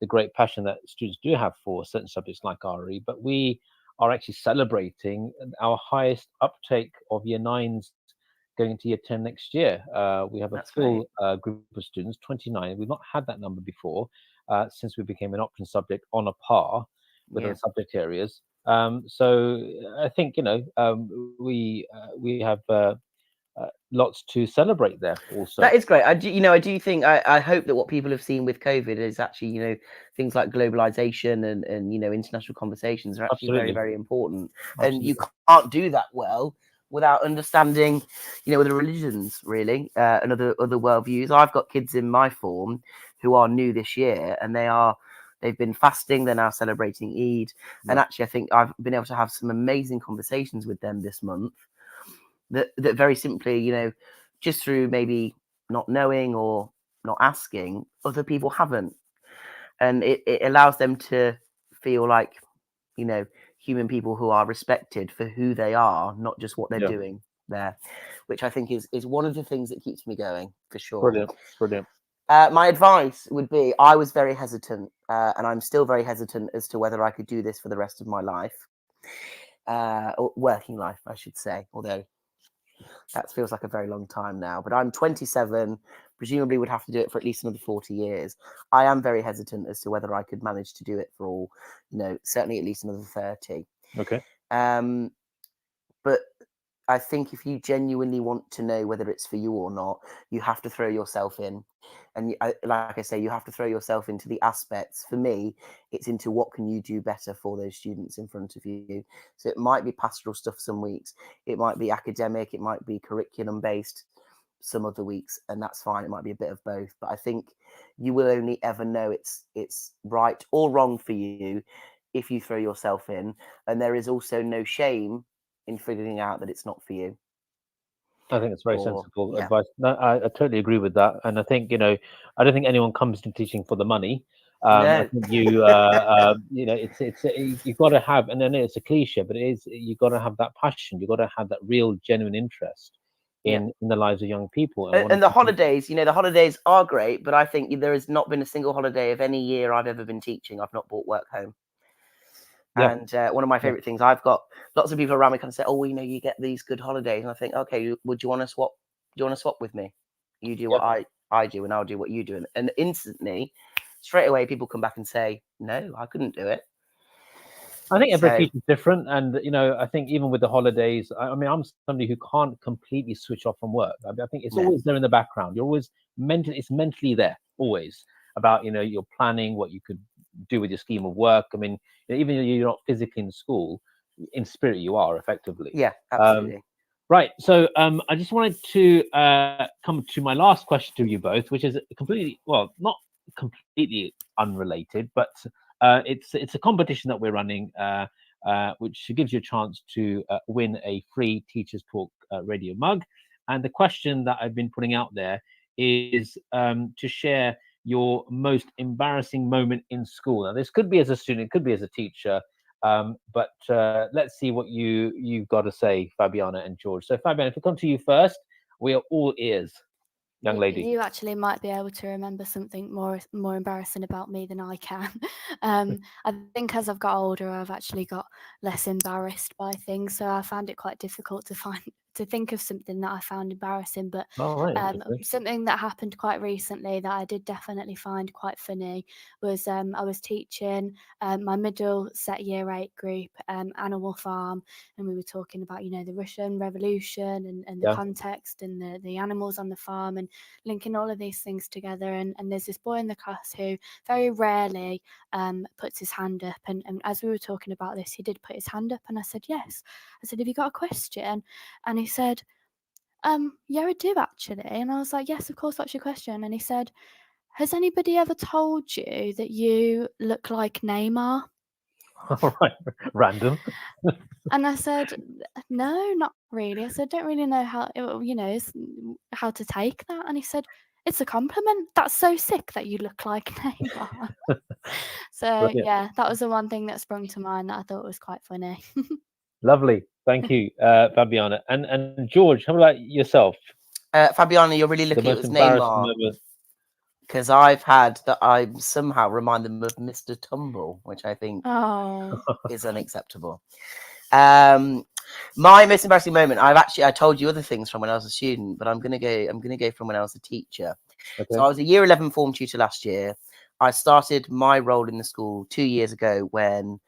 great passion that students do have for certain subjects like RE. But we are actually celebrating our highest uptake of year 9s going into year 10 next year. We have a That's full group of students, 29. We've not had that number before since we became an option subject on a par with other subject areas. So I think, you know, we have lots to celebrate there also. That is great. I do think, I hope that what people have seen with COVID is actually, you know, things like globalization and you know, international conversations are actually very, very important. And you can't do that well without understanding, you know, the religions, really, and other worldviews. I've got kids in my form who are new this year, and they've been fasting. They're now celebrating Eid. And actually, I think I've been able to have some amazing conversations with them this month that very simply, you know, just through maybe not knowing or not asking, other people haven't. And it allows them to feel like, you know, human people who are respected for who they are, not just what they're doing there, which I think is one of the things that keeps me going, for sure. Brilliant. My advice would be, I was very hesitant, and I'm still very hesitant as to whether I could do this for the rest of my life, or working life, I should say, although that feels like a very long time now. But I'm 27, presumably would have to do it for at least another 40 years. I am very hesitant as to whether I could manage to do it for all, you know, certainly at least another 30. Okay. But I think if you genuinely want to know whether it's for you or not, you have to throw yourself in. And like I say, you have to throw yourself into the aspects. For me, it's into what can you do better for those students in front of you. So it might be pastoral stuff some weeks. It might be academic. It might be curriculum based some other weeks. And that's fine. It might be a bit of both. But I think you will only ever know it's right or wrong for you if you throw yourself in. And there is also no shame in figuring out that it's not for you. I think it's very sensible advice. No, I totally agree with that. And I think, you know, I don't think anyone comes to teaching for the money. I think you, you know, it's you've got to have, and then it's a cliche, but it is, you've got to have that passion. You've got to have that real, genuine interest in the lives of young people. And the holidays, you know, the holidays are great, but I think there has not been a single holiday of any year I've ever been teaching I've not brought work home. And one of my favorite things, I've got lots of people around me kind of say, oh, well, you know, you get these good holidays. And I think, okay, would you want to swap? Do you want to swap with me? You do what I do, and I'll do what you do. And instantly, straight away, people come back and say, no, I couldn't do it. I think every teacher is different. And, you know, I think even with the holidays, I mean, I'm somebody who can't completely switch off from work. I think it's always there in the background. You're always it's mentally there, always, about, you know, you're planning what you could do with your scheme of work. I mean, even though you're not physically in school, in spirit you are, effectively. Yeah, absolutely. Right. So I just wanted to come to my last question to you both, which is completely, well, not completely unrelated, but it's a competition that we're running, which gives you a chance to win a free Teachers Talk radio mug. And the question that I've been putting out there is to share your most embarrassing moment in school. Now, this could be as a student, it could be as a teacher, but let's see what you've got to say, Fabiana and George. So, Fabiana, if we come to you first, we are all ears, young lady. You actually might be able to remember something more embarrassing about me than I can. I think as I've got older, I've actually got less embarrassed by things, so I found it quite difficult to think of something that I found embarrassing. But All right. Interesting. something that happened quite recently that I did definitely find quite funny was I was teaching my middle set year 8 group Animal Farm, and we were talking about the Russian Revolution and the Yeah. context and the animals on the farm, and linking all of these things together. And there's this boy in the class who very rarely puts his hand up, and as we were talking about this, he did put his hand up, and I said, yes. I said, have you got a question? And he said, yeah, I do actually. And I was like, yes, of course, what's your question? And he said, has anybody ever told you that you look like Neymar? All right. Random. And I said, no, not really. I said, don't really know how, how to take that. And he said, it's a compliment. That's so sick that you look like Neymar. So Brilliant. yeah, that was the one thing that sprung to mind that I thought was quite funny. Lovely. Thank you, Fabiana. And George, how about yourself? Fabiana, you're really The looking, it most was embarrassing Neymar. moment. Because I've had that, I somehow remind them of Mr. Tumble, which I think Oh, is unacceptable. My most embarrassing moment, I told you other things from when I was a student, but I'm gonna go from when I was a teacher. Okay. So I was a year 11 form tutor last year. I started my role in the school 2 years ago when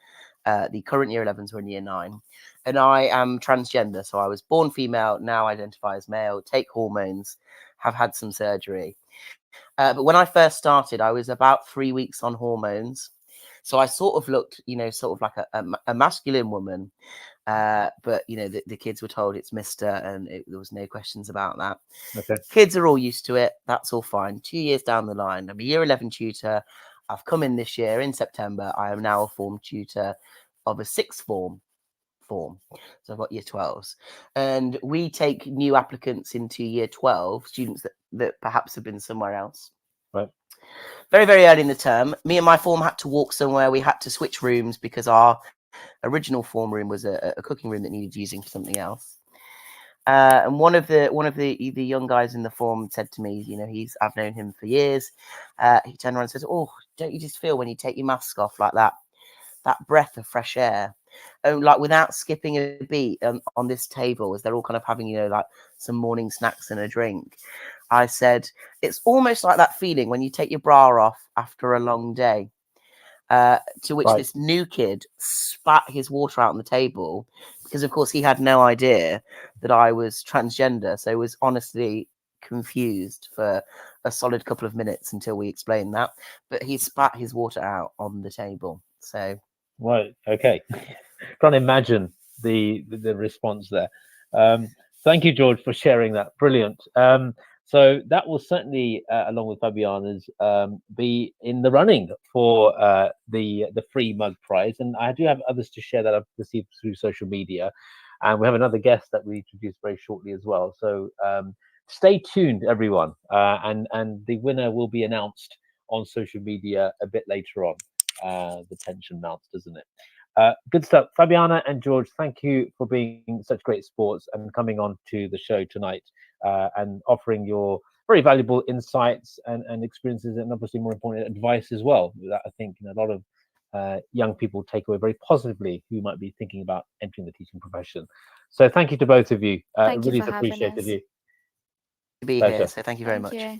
the current year 11s were in year 9. And I am transgender, so I was born female, now identify as male, take hormones, have had some surgery. But when I first started, I was about 3 weeks on hormones. So I sort of looked, sort of like a masculine woman. But, the kids were told it's Mr. and there was no questions about that. Okay. Kids are all used to it. That's all fine. 2 years down the line, I'm a year 11 tutor. I've come in this year in September. I am now a form tutor of a sixth form. So I've got year 12s. And we take new applicants into year 12, students that perhaps have been somewhere else. Right. Very, very early in the term, me and my form had to walk somewhere. We had to switch rooms because our original form room was a cooking room that needed using for something else. And one of the young guys in the form said to me, I've known him for years. He turned around and says, "Oh, don't you just feel when you take your mask off like that breath of fresh air?" Like without skipping a beat on this table, as they're all kind of having, like some morning snacks and a drink. I said, it's almost like that feeling when you take your bra off after a long day. To which this new kid spat his water out on the table because, of course, he had no idea that I was transgender. So he was honestly confused for a solid couple of minutes until we explained that. But he spat his water out on the table. So right. Okay. Can't imagine the response there. Thank you, George, for sharing that. Brilliant. So that will certainly, along with Fabiana's, be in the running for the free mug prize. And I do have others to share that I've received through social media. And we have another guest that we introduce very shortly as well. So stay tuned, everyone. And the winner will be announced on social media a bit later on. The tension mounts, doesn't it? Good stuff. Fabiana and George, thank you for being such great sports and coming on to the show tonight and offering your very valuable insights and experiences, and obviously more important, advice as well. That I think a lot of young people take away very positively who might be thinking about entering the teaching profession. So thank you to both of you. thank you Really for having appreciated us. you. to be Pleasure. here. So thank you very much. You.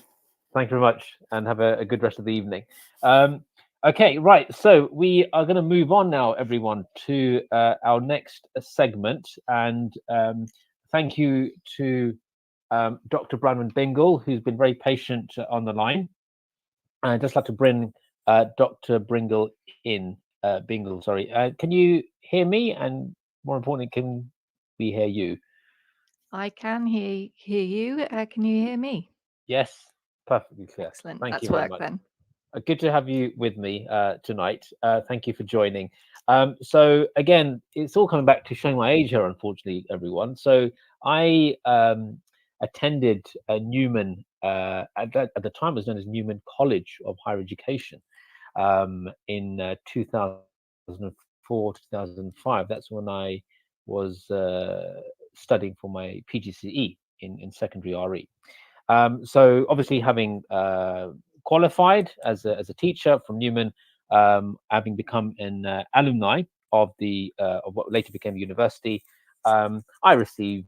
Thank you very much, and have a good rest of the evening. Okay, right. So we are going to move on now, everyone, to our next segment. And thank you to Dr. Branwen Bingle, who's been very patient on the line. I'd just like to bring Dr. Bingle in. Bingle, sorry. Can you hear me? And more importantly, can we hear you? I can hear you. Can you hear me? Yes, perfectly clear. Excellent. Thank That's you very work much. then. Good to have you with me tonight. Thank you for joining. So again, it's all coming back to showing my age here, unfortunately, everyone. So I attended Newman at the time was known as Newman College of Higher Education, in 2004 2005. That's when I was studying for my PGCE in secondary RE. So obviously, having qualified as a teacher from Newman, having become an alumni of what later became a university, I receive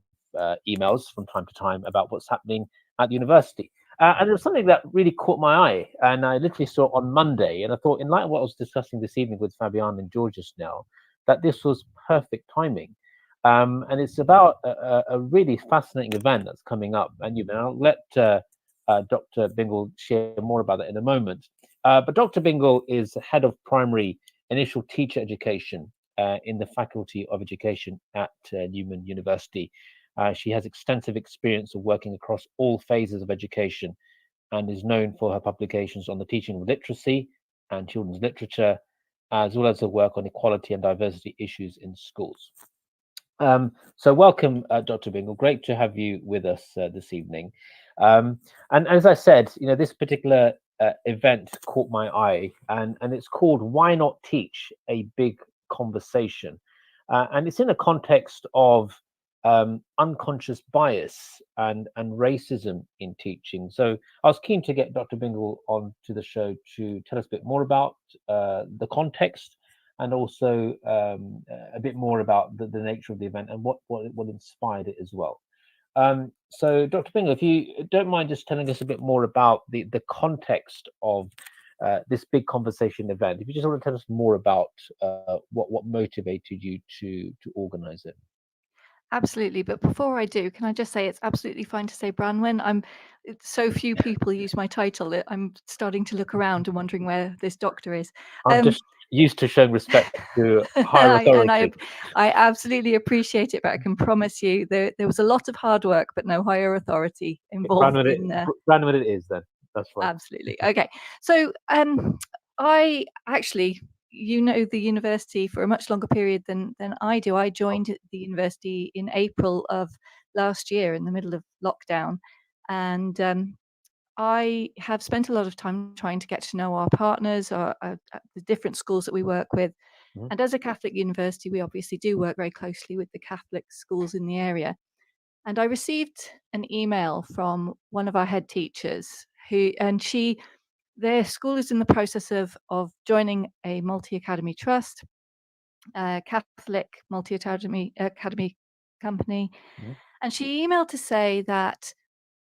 emails from time to time about what's happening at the university. And there was something that really caught my eye, and I literally saw it on Monday, and I thought, in light of what I was discussing this evening with Fabian and George just now, that this was perfect timing. And it's about a really fascinating event that's coming up. And I'll let Dr. Bingle share more about that in a moment. But Dr. Bingle is head of primary initial teacher education in the Faculty of Education at Newman University. She has extensive experience of working across all phases of education and is known for her publications on the teaching of literacy and children's literature, as well as her work on equality and diversity issues in schools. So welcome, Dr. Bingle. Great to have you with us this evening. And as I said, this particular event caught my eye, and it's called "Why Not Teach? A Big Conversation," and it's in a context of unconscious bias and racism in teaching. So I was keen to get Dr. Bingle on to the show to tell us a bit more about the context, and also a bit more about the nature of the event and what inspired it as well. So, Dr. Bingle, if you don't mind just telling us a bit more about the context of this big conversation event, if you just want to tell us more about what motivated you to organise it. Absolutely. But before I do, can I just say it's absolutely fine to say Branwen. So few people use my title that I'm starting to look around and wondering where this doctor is. I'm just used to showing respect to higher authority. I absolutely appreciate it, but I can promise you there was a lot of hard work, but no higher authority involved in there. Branwen it is then. That's fine. Absolutely. Okay. So I actually, the university for a much longer period than I do. I joined the university in April of last year in the middle of lockdown, and I have spent a lot of time trying to get to know our partners, the different schools that we work with. Mhm. And as a Catholic university, we obviously do work very closely with the Catholic schools in the area. And I received an email from one of our head teachers their school is in the process of joining a multi-academy trust, Catholic multi-academy company. Mhm. And she emailed to say that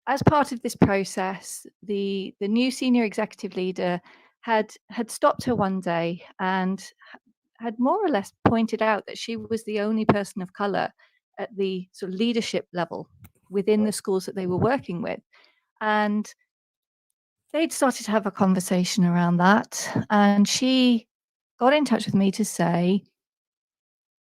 as part of this process, the new senior executive leader had stopped her one day and had more or less pointed out that she was the only person of color at the sort of leadership level within the schools that they were working with. And they'd started to have a conversation around that. And she got in touch with me to say,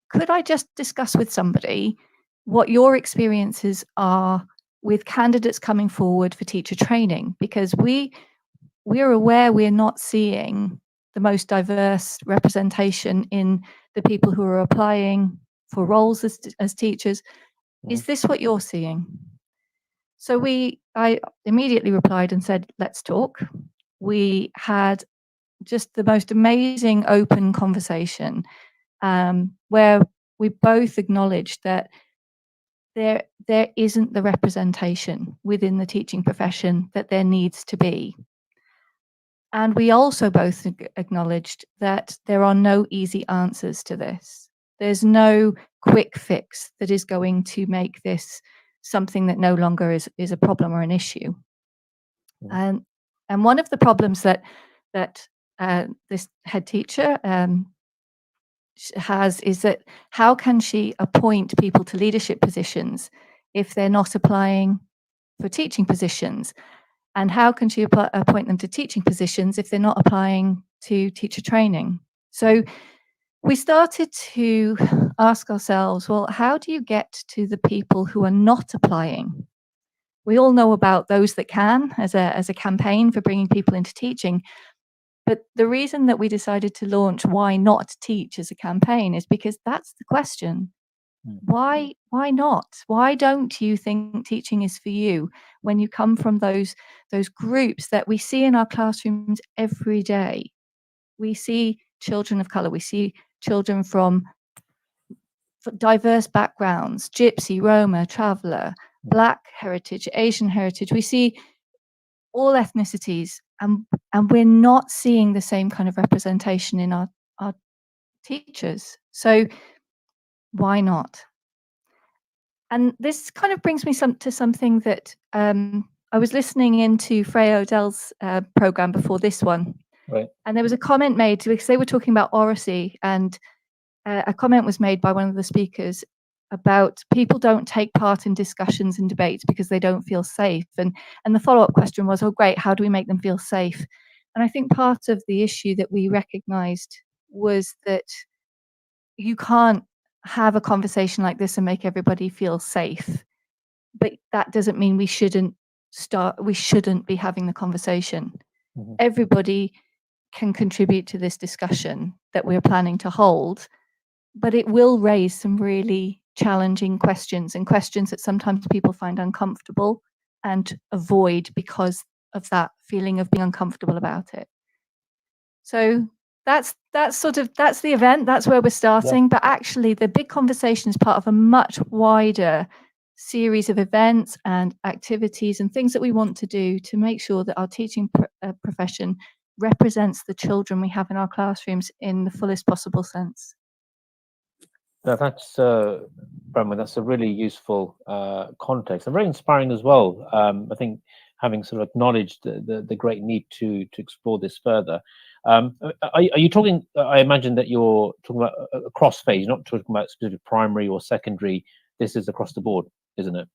could I just discuss with somebody what your experiences are with candidates coming forward for teacher training? Because we're aware we're not seeing the most diverse representation in the people who are applying for roles as teachers. Is this what you're seeing? So I immediately replied and said, let's talk. We had just the most amazing open conversation where we both acknowledged that there isn't the representation within the teaching profession that there needs to be. And we also both acknowledged that there are no easy answers to this. There's no quick fix that is going to make this something that no longer is a problem or an issue. Mm. And one of the problems that this head teacher has is that how can she appoint people to leadership positions if they're not applying for teaching positions? And how can she appoint them to teaching positions if they're not applying to teacher training? So we started to ask ourselves, well, how do you get to the people who are not applying? We all know about those that can as a campaign for bringing people into teaching. But the reason that we decided to launch Why Not Teach as a campaign is because that's the question. Why not? Why don't you think teaching is for you when you come from those groups that we see in our classrooms every day? We see children of color, we see children from diverse backgrounds, Gypsy, Roma, traveler, Black heritage, Asian heritage. We see all ethnicities, and we're not seeing the same kind of representation in our teachers. So why not? And this kind of brings me to something that I was listening into Freya Odell's program before this one, Right. and there was a comment made because they were talking about oracy, and a comment was made by one of the speakers about people don't take part in discussions and debates because they don't feel safe. And the follow-up question was, oh, great, how do we make them feel safe? And I think part of the issue that we recognized was that you can't have a conversation like this and make everybody feel safe. But that doesn't mean we shouldn't be having the conversation. Mhm. Everybody can contribute to this discussion that we're planning to hold, but it will raise some really challenging questions, and questions that sometimes people find uncomfortable and avoid because of that feeling of being uncomfortable about it. So that's the event. That's where we're starting. But actually, the big conversation is part of a much wider series of events and activities and things that we want to do to make sure that our teaching profession represents the children we have in our classrooms in the fullest possible sense. Now that's Brendan, that's a really useful context and very inspiring as well. I think having sort of acknowledged the great need to explore this further. Are you talking? I imagine that you're talking about across phase, not talking about specific primary or secondary. This is across the board, isn't it?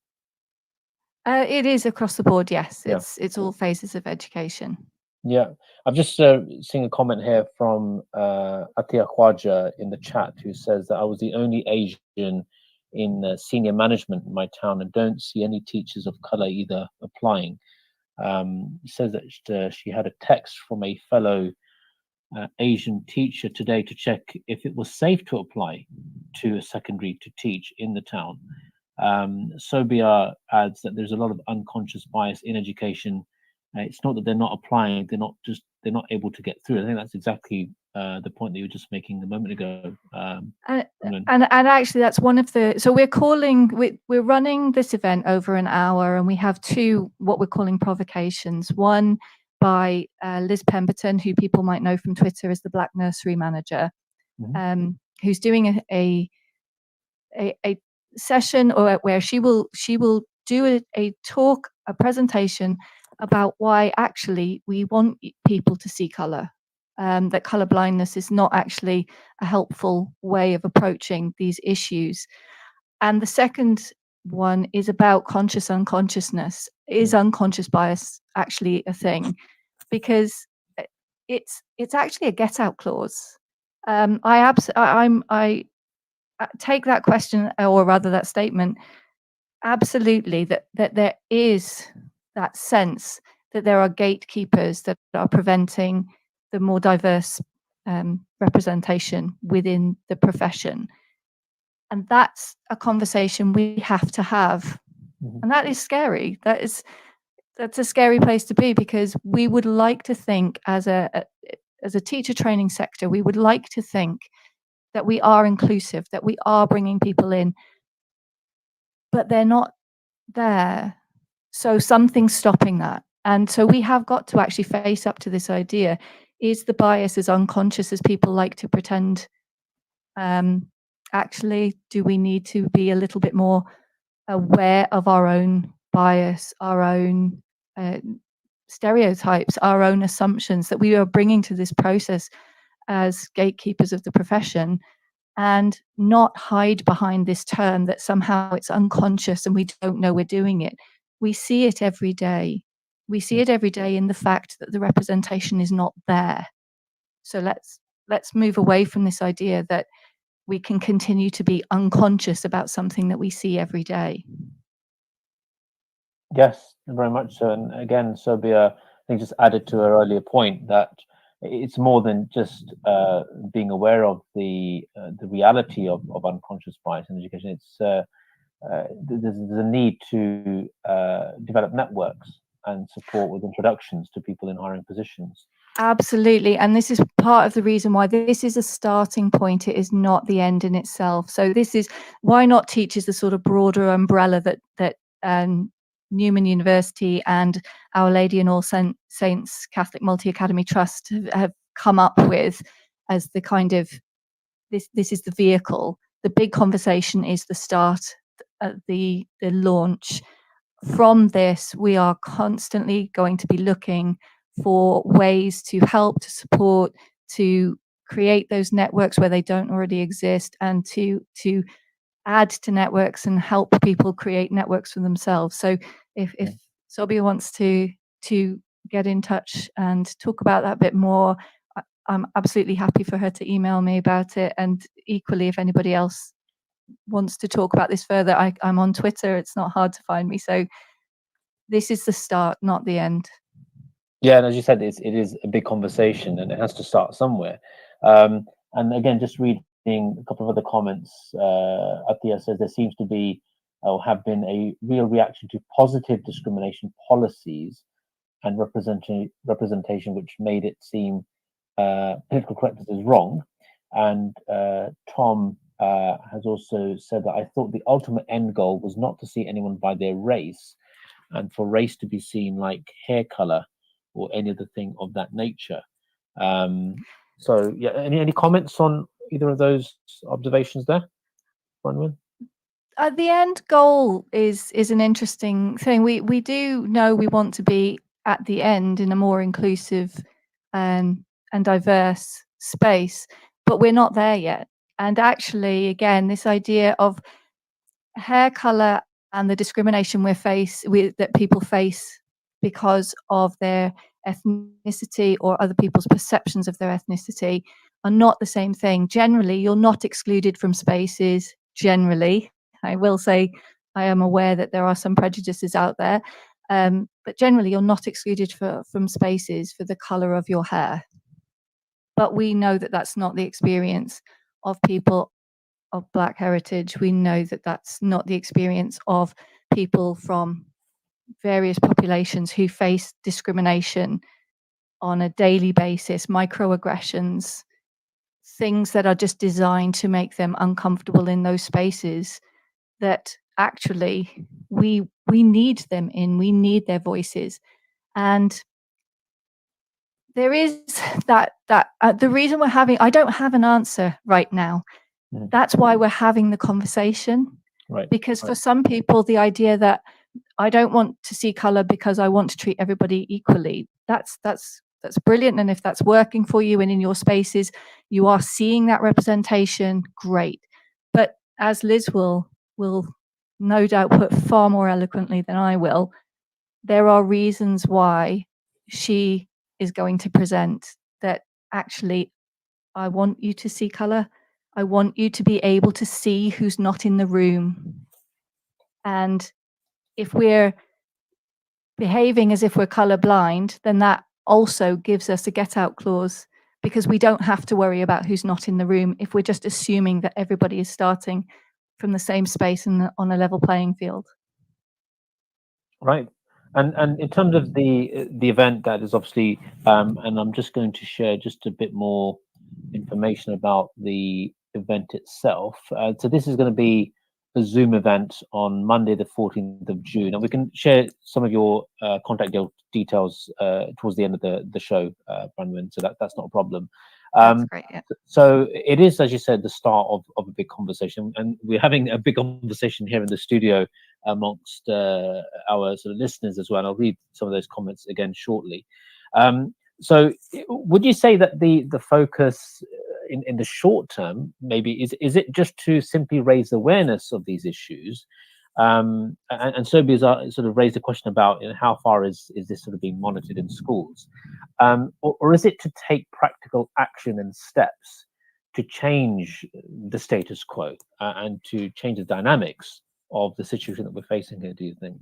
It is across the board, yes. Yeah. It's all phases of education. Yeah, I've just seen a comment here from Atia Khwaja in the chat, who says that I was the only Asian in senior management in my town and don't see any teachers of color either applying. Says that she had a text from a fellow Asian teacher today to check if it was safe to apply to a secondary to teach in the town. Sobia adds that there's a lot of unconscious bias in education. It's not that they're not applying; they're not able to get through. I think that's exactly the point that you were just making a moment ago. And actually, that's one of the. So we're running this event over an hour, and we have two what we're calling provocations. One by Liz Pemberton, who people might know from Twitter as the Black Nursery Manager, who's doing a session or where she will do a talk, a presentation about why actually we want people to see color, that color blindness is not actually a helpful way of approaching these issues. And the second one is about conscious unconsciousness. Is unconscious bias actually a thing? Because it's actually a get out clause. I take that question, or rather that statement, absolutely, that there is that sense that there are gatekeepers that are preventing the more diverse representation within the profession. And that's a conversation we have to have. And that is scary. That's a scary place to be, because we would like to think as a teacher training sector, we would like to think that we are inclusive, that we are bringing people in, but they're not there. So something's stopping that. And so we have got to actually face up to this idea. Is the bias as unconscious as people like to pretend? Actually, do we need to be a little bit more aware of our own bias, our own stereotypes, our own assumptions that we are bringing to this process as gatekeepers of the profession, and not hide behind this term that somehow it's unconscious and we don't know we're doing it. We see it every day. We see it every day in the fact that the representation is not there. So let's move away from this idea that we can continue to be unconscious about something that we see every day. Yes, very much so. And again, Sobia, I think just added to her earlier point that it's more than just being aware of the reality of unconscious bias in education. There's a need to develop networks and support with introductions to people in hiring positions. Absolutely. And this is part of the reason why this is a starting point. It is not the end in itself. So this is why not teach is the sort of broader umbrella that Newman University and Our Lady and All Saints Catholic Multi-Academy Trust have come up with as the kind of, this is the vehicle. The big conversation is the start, the launch. From this, we are constantly going to be looking for ways to help, to support, to create those networks where they don't already exist, and to add to networks and help people create networks for themselves. So if Sobia wants to get in touch and talk about that a bit more, I'm absolutely happy for her to email me about it. And equally, if anybody else wants to talk about this further, I'm on Twitter. It's not hard to find me. So this is the start, not the end. Yeah, and as you said, it is a big conversation, and it has to start somewhere. And again, just reading a couple of other comments, Atia says there seems to be or have been a real reaction to positive discrimination policies and representation, which made it seem political correctness is wrong. And Tom has also said that I thought the ultimate end goal was not to see anyone by their race, and for race to be seen like hair color or any other thing of that nature. So yeah, any comments on either of those observations there, Bronwyn? The end goal is an interesting thing. We do know we want to be at the end in a more inclusive and diverse space, but we're not there yet. And actually, again, this idea of hair color and the discrimination that people face because of their ethnicity or other people's perceptions of their ethnicity are not the same thing. Generally, you're not excluded from spaces. Generally, I will say I am aware that there are some prejudices out there, but generally you're not excluded from spaces for the color of your hair. But we know that that's not the experience of people of Black heritage. We know that that's not the experience of people from various populations who face discrimination on a daily basis, microaggressions, things that are just designed to make them uncomfortable in those spaces that actually we need them in, we need their voices. And there is that the reason we're having, I don't have an answer right now. That's why we're having the conversation. Right. Because for some people, the idea that I don't want to see color because I want to treat everybody equally, that's brilliant. And if that's working for you and in your spaces, you are seeing that representation, great. But as Liz will no doubt put far more eloquently than I will, there are reasons why she is going to present that actually, I want you to see color. I want you to be able to see who's not in the room. And if we're behaving as if we're colorblind, then that also gives us a get out clause, because we don't have to worry about who's not in the room if we're just assuming that everybody is starting from the same space and on a level playing field. Right. And in terms of the event, that is obviously, and I'm just going to share just a bit more information about the event itself. So this is going to be a Zoom event on Monday, the 14th of June, and we can share some of your contact details towards the end of the show, Bronwyn. So that's not a problem. That's great. Yeah. So it is, as you said, the start of a big conversation, and we're having a big conversation here in the studio amongst our sort of listeners as well. And I'll read some of those comments again shortly. So would you say that the focus in the short term maybe is it just to simply raise awareness of these issues? And Sobia's sort of raised a question about, you know, how far is this sort of being monitored in schools, or is it to take practical action and steps to change the status quo and to change the dynamics of the situation that we're facing here, do you think?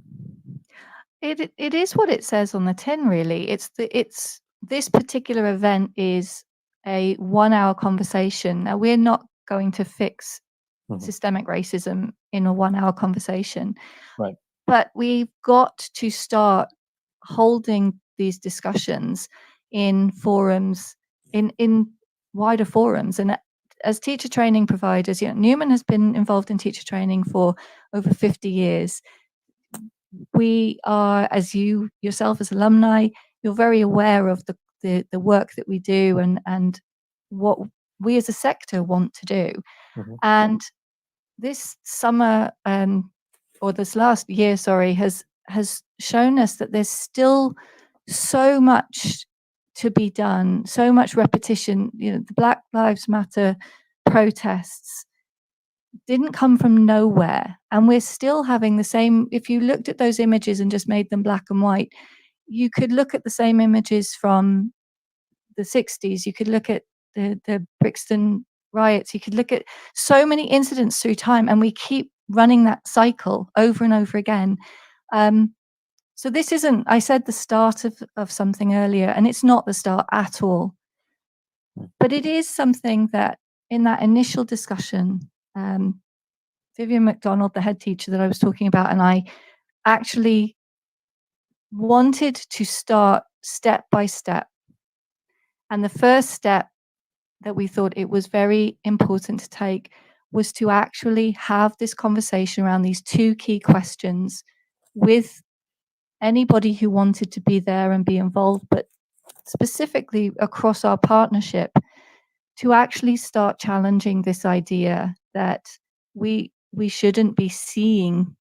It is what it says on the tin, really. It's this particular event is a 1-hour conversation. Now, we're not going to fix systemic racism in a 1-hour conversation. Right. But we've got to start holding these discussions in forums, in wider forums. And as teacher training providers, Newman has been involved in teacher training for over 50 years. We are, as you yourself as alumni, you're very aware of the work that we do and what we as a sector want to do. And this summer, or this last year, sorry, has shown us that there's still so much to be done, so much repetition. The Black Lives Matter protests didn't come from nowhere, and we're still having the same. If you looked at those images and just made them black and white, you could look at the same images from the 60s. You could look at the Brixton riots. You could look at so many incidents through time, and we keep running that cycle over and over again. So this isn't, I said, the start of something earlier, and it's not the start at all. But it is something that in that initial discussion, Vivian McDonald, the head teacher that I was talking about, and I actually wanted to start step by step. And the first step that we thought it was very important to take was to actually have this conversation around these two key questions with anybody who wanted to be there and be involved, but specifically across our partnership, to actually start challenging this idea that we shouldn't be seeing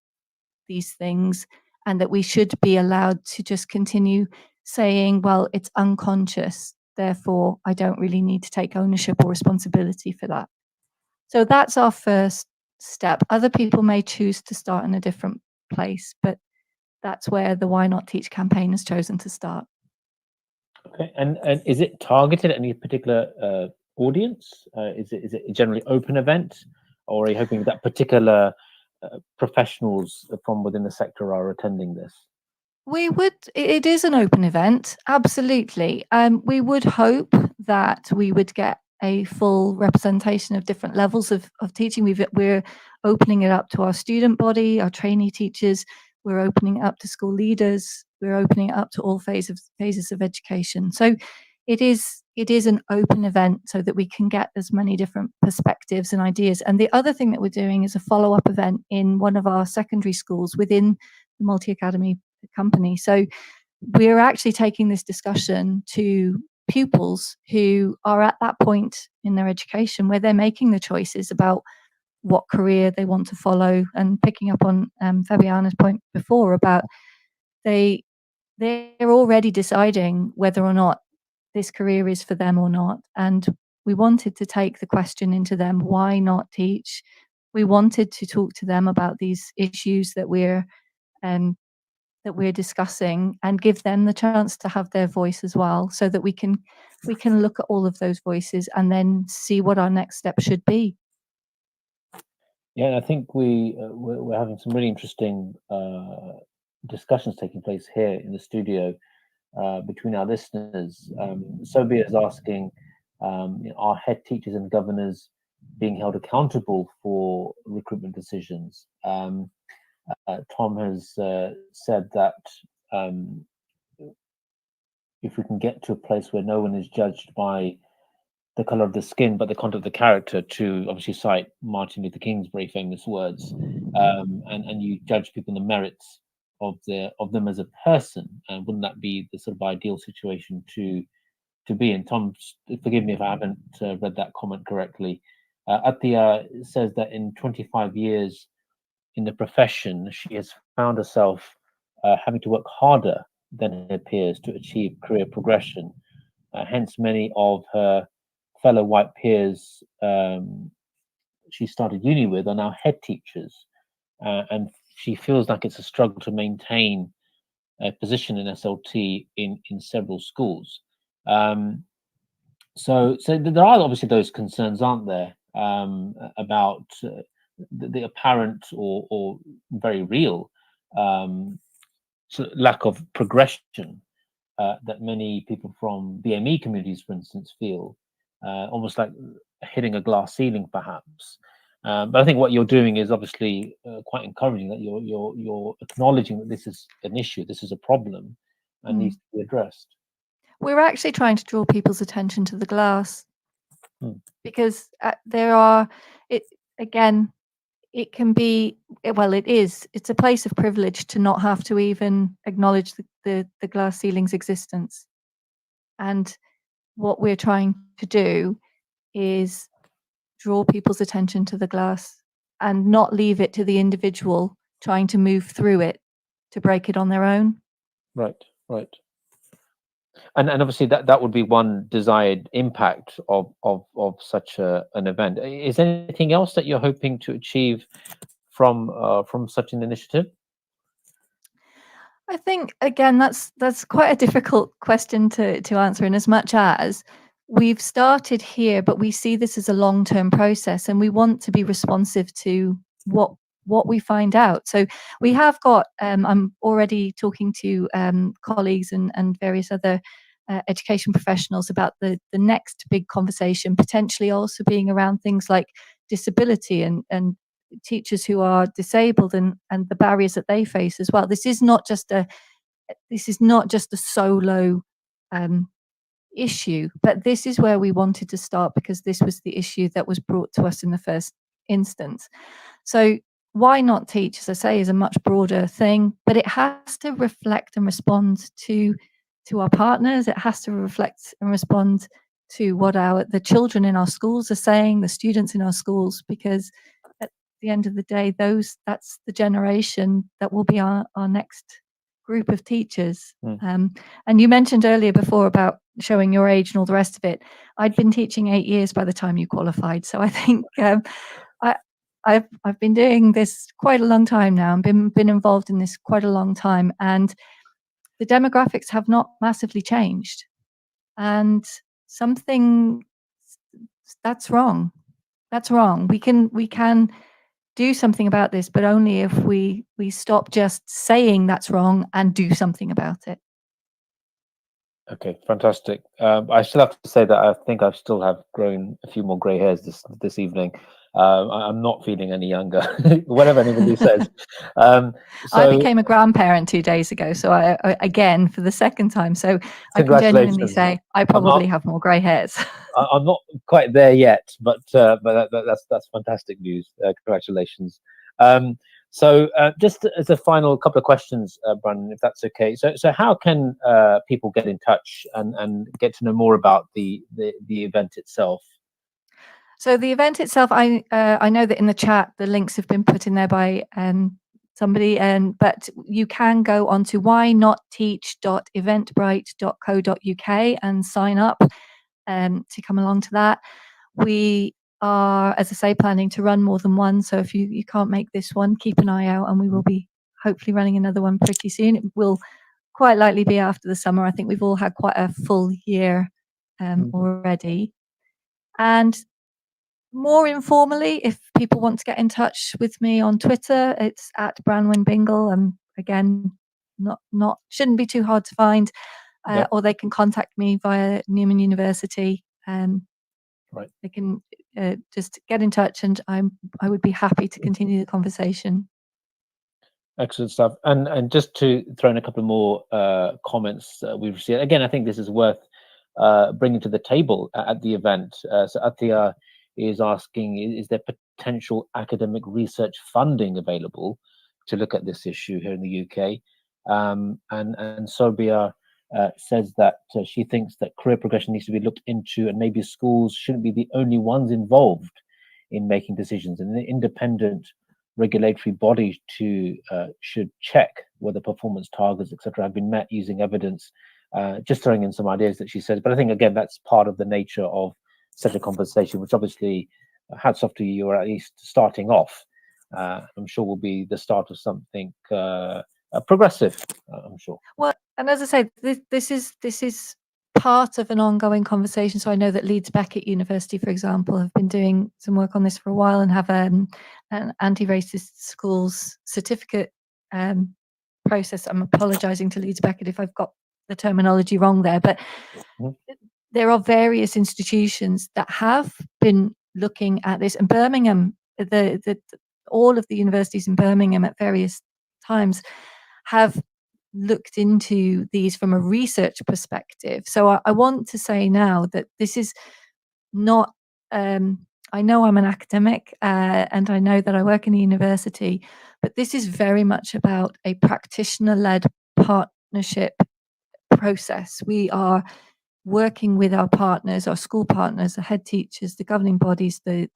these things and that we should be allowed to just continue saying, well, it's unconscious, therefore I don't really need to take ownership or responsibility for that. So that's our first step. Other people may choose to start in a different place, but that's where the Why Not Teach campaign has chosen to start. Okay, and is it targeted at any particular audience? Is it a generally open event, or are you hoping that particular professionals from within the sector are attending this? It is an open event, absolutely. We would hope that we would get a full representation of different levels of teaching. We're opening it up to our student body, our trainee teachers. We're opening it up to school leaders. We're opening it up to all phases of education. So it is an open event so that we can get as many different perspectives and ideas. And the other thing that we're doing is a follow-up event in one of our secondary schools within the multi-academy company. So we're actually taking this discussion to pupils who are at that point in their education where they're making the choices about what career they want to follow, and picking up on Fabiana's point before about they're already deciding whether or not this career is for them or not. And we wanted to take the question into them, why not teach? We wanted to talk to them about these issues that we're discussing and give them the chance to have their voice as well, so that we can look at all of those voices and then see what our next step should be. Yeah, I think we're having some really interesting discussions taking place here in the studio between our listeners. Sobia is asking, are head teachers and governors being held accountable for recruitment decisions? Tom has said that if we can get to a place where no one is judged by the color of the skin, but the content of the character, to obviously cite Martin Luther King's very famous words, and you judge people on the merits of them as a person, and wouldn't that be the sort of ideal situation to be in? Tom, forgive me if I haven't read that comment correctly. Atia says that in 25 years in the profession, she has found herself having to work harder than her peers to achieve career progression. Hence, many of her fellow white peers she started uni with are now head teachers, and she feels like it's a struggle to maintain a position in SLT in several schools. So there are obviously those concerns, aren't there, about the apparent or very real lack of progression that many people from BME communities, for instance, feel, almost like hitting a glass ceiling, perhaps. But I think what you're doing is obviously quite encouraging, that you're acknowledging that this is an issue, this is a problem, and needs to be addressed. We're actually trying to draw people's attention to the glass, because again, it can be, well, it's a place of privilege to not have to even acknowledge the glass ceiling's existence. And what we're trying to do is draw people's attention to the glass and not leave it to the individual trying to move through it to break it on their own. Right. And obviously that would be one desired impact of such an event. Is there anything else that you're hoping to achieve from such an initiative? I think, again, that's quite a difficult question to answer, in as much as we've started here, but we see this as a long-term process, and we want to be responsive to what we find out. So we have got, I'm already talking to colleagues and various other education professionals about the next big conversation, potentially also being around things like disability and teachers who are disabled and the barriers that they face as well. This is not just a solo issue, but this is where we wanted to start, because this was the issue that was brought to us in the first instance. So why not teach, as I say, is a much broader thing, but it has to reflect and respond to our partners. It has to reflect and respond to what the children in our schools are saying, the students in our schools, because at the end of the day, that's the generation that will be our next group of teachers. And you mentioned earlier before about showing your age and all the rest of it. I'd been teaching 8 years by the time you qualified, so I think I've been doing this quite a long time now, and been involved in this quite a long time, and the demographics have not massively changed, and that's wrong. That's wrong. We can do something about this, but only if we stop just saying that's wrong and do something about it. Okay, fantastic. I still have to say that I think I still have grown a few more grey hairs this evening. I'm not feeling any younger, whatever anybody says. I became a grandparent 2 days ago, so I again for the second time. So I can genuinely say I probably have more grey hairs. I'm not quite there yet, but that's fantastic news. Congratulations. So just as a final couple of questions, Brandon, if that's okay. So how can people get in touch and get to know more about the event itself? So the event itself, I know that in the chat the links have been put in there by somebody, but you can go on to whynotteach.eventbrite.co.uk and sign up to come along to that. We are, as I say, planning to run more than one. So if you can't make this one, keep an eye out, and we will be hopefully running another one pretty soon. It will quite likely be after the summer. I think we've all had quite a full year already. And more informally, if people want to get in touch with me on Twitter, it's at Branwen Bingle. Again, not shouldn't be too hard to find. Or they can contact me via Newman University. Right. They can just get in touch, and I would be happy to continue the conversation. Excellent stuff. And just to throw in a couple more comments we've received. Again, I think this is worth bringing to the table at the event. So Atia is asking, is there potential academic research funding available to look at this issue here in the UK? And Sobia says that she thinks that career progression needs to be looked into, and maybe schools shouldn't be the only ones involved in making decisions, and an independent regulatory body should check whether performance targets, etc., have been met using evidence. Just throwing in some ideas that she says, but I think again that's part of the nature of such a conversation, which obviously, hats off to you, or at least starting off. I'm sure will be the start of something progressive. I'm sure. Well, and as I say, this is part of an ongoing conversation. So I know that Leeds Beckett University, for example, have been doing some work on this for a while and have an anti-racist schools certificate process. I'm apologising to Leeds Beckett if I've got the terminology wrong there, but Mhm. there are various institutions that have been looking at this, and Birmingham, all of the universities in Birmingham at various times have looked into these from a research perspective. So I want to say now that this is not, I know I'm an academic, and I know that I work in a university, but this is very much about a practitioner-led partnership process. We are working with our partners, our school partners, the head teachers, the governing bodies, the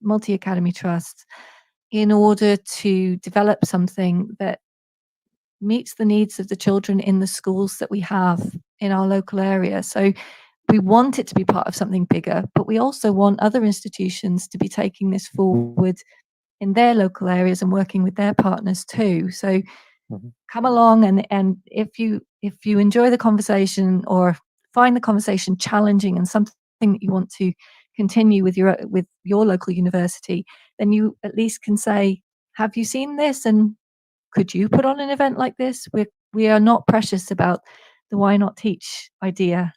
multi-academy trusts, in order to develop something that meets the needs of the children in the schools that we have in our local area. So we want it to be part of something bigger, but we also want other institutions to be taking this forward in their local areas and working with their partners too. So come along, and if you enjoy the conversation or find the conversation challenging and something that you want to continue with your local university, then you at least can say, have you seen this, and could you put on an event like this? We are not precious about the why not teach idea.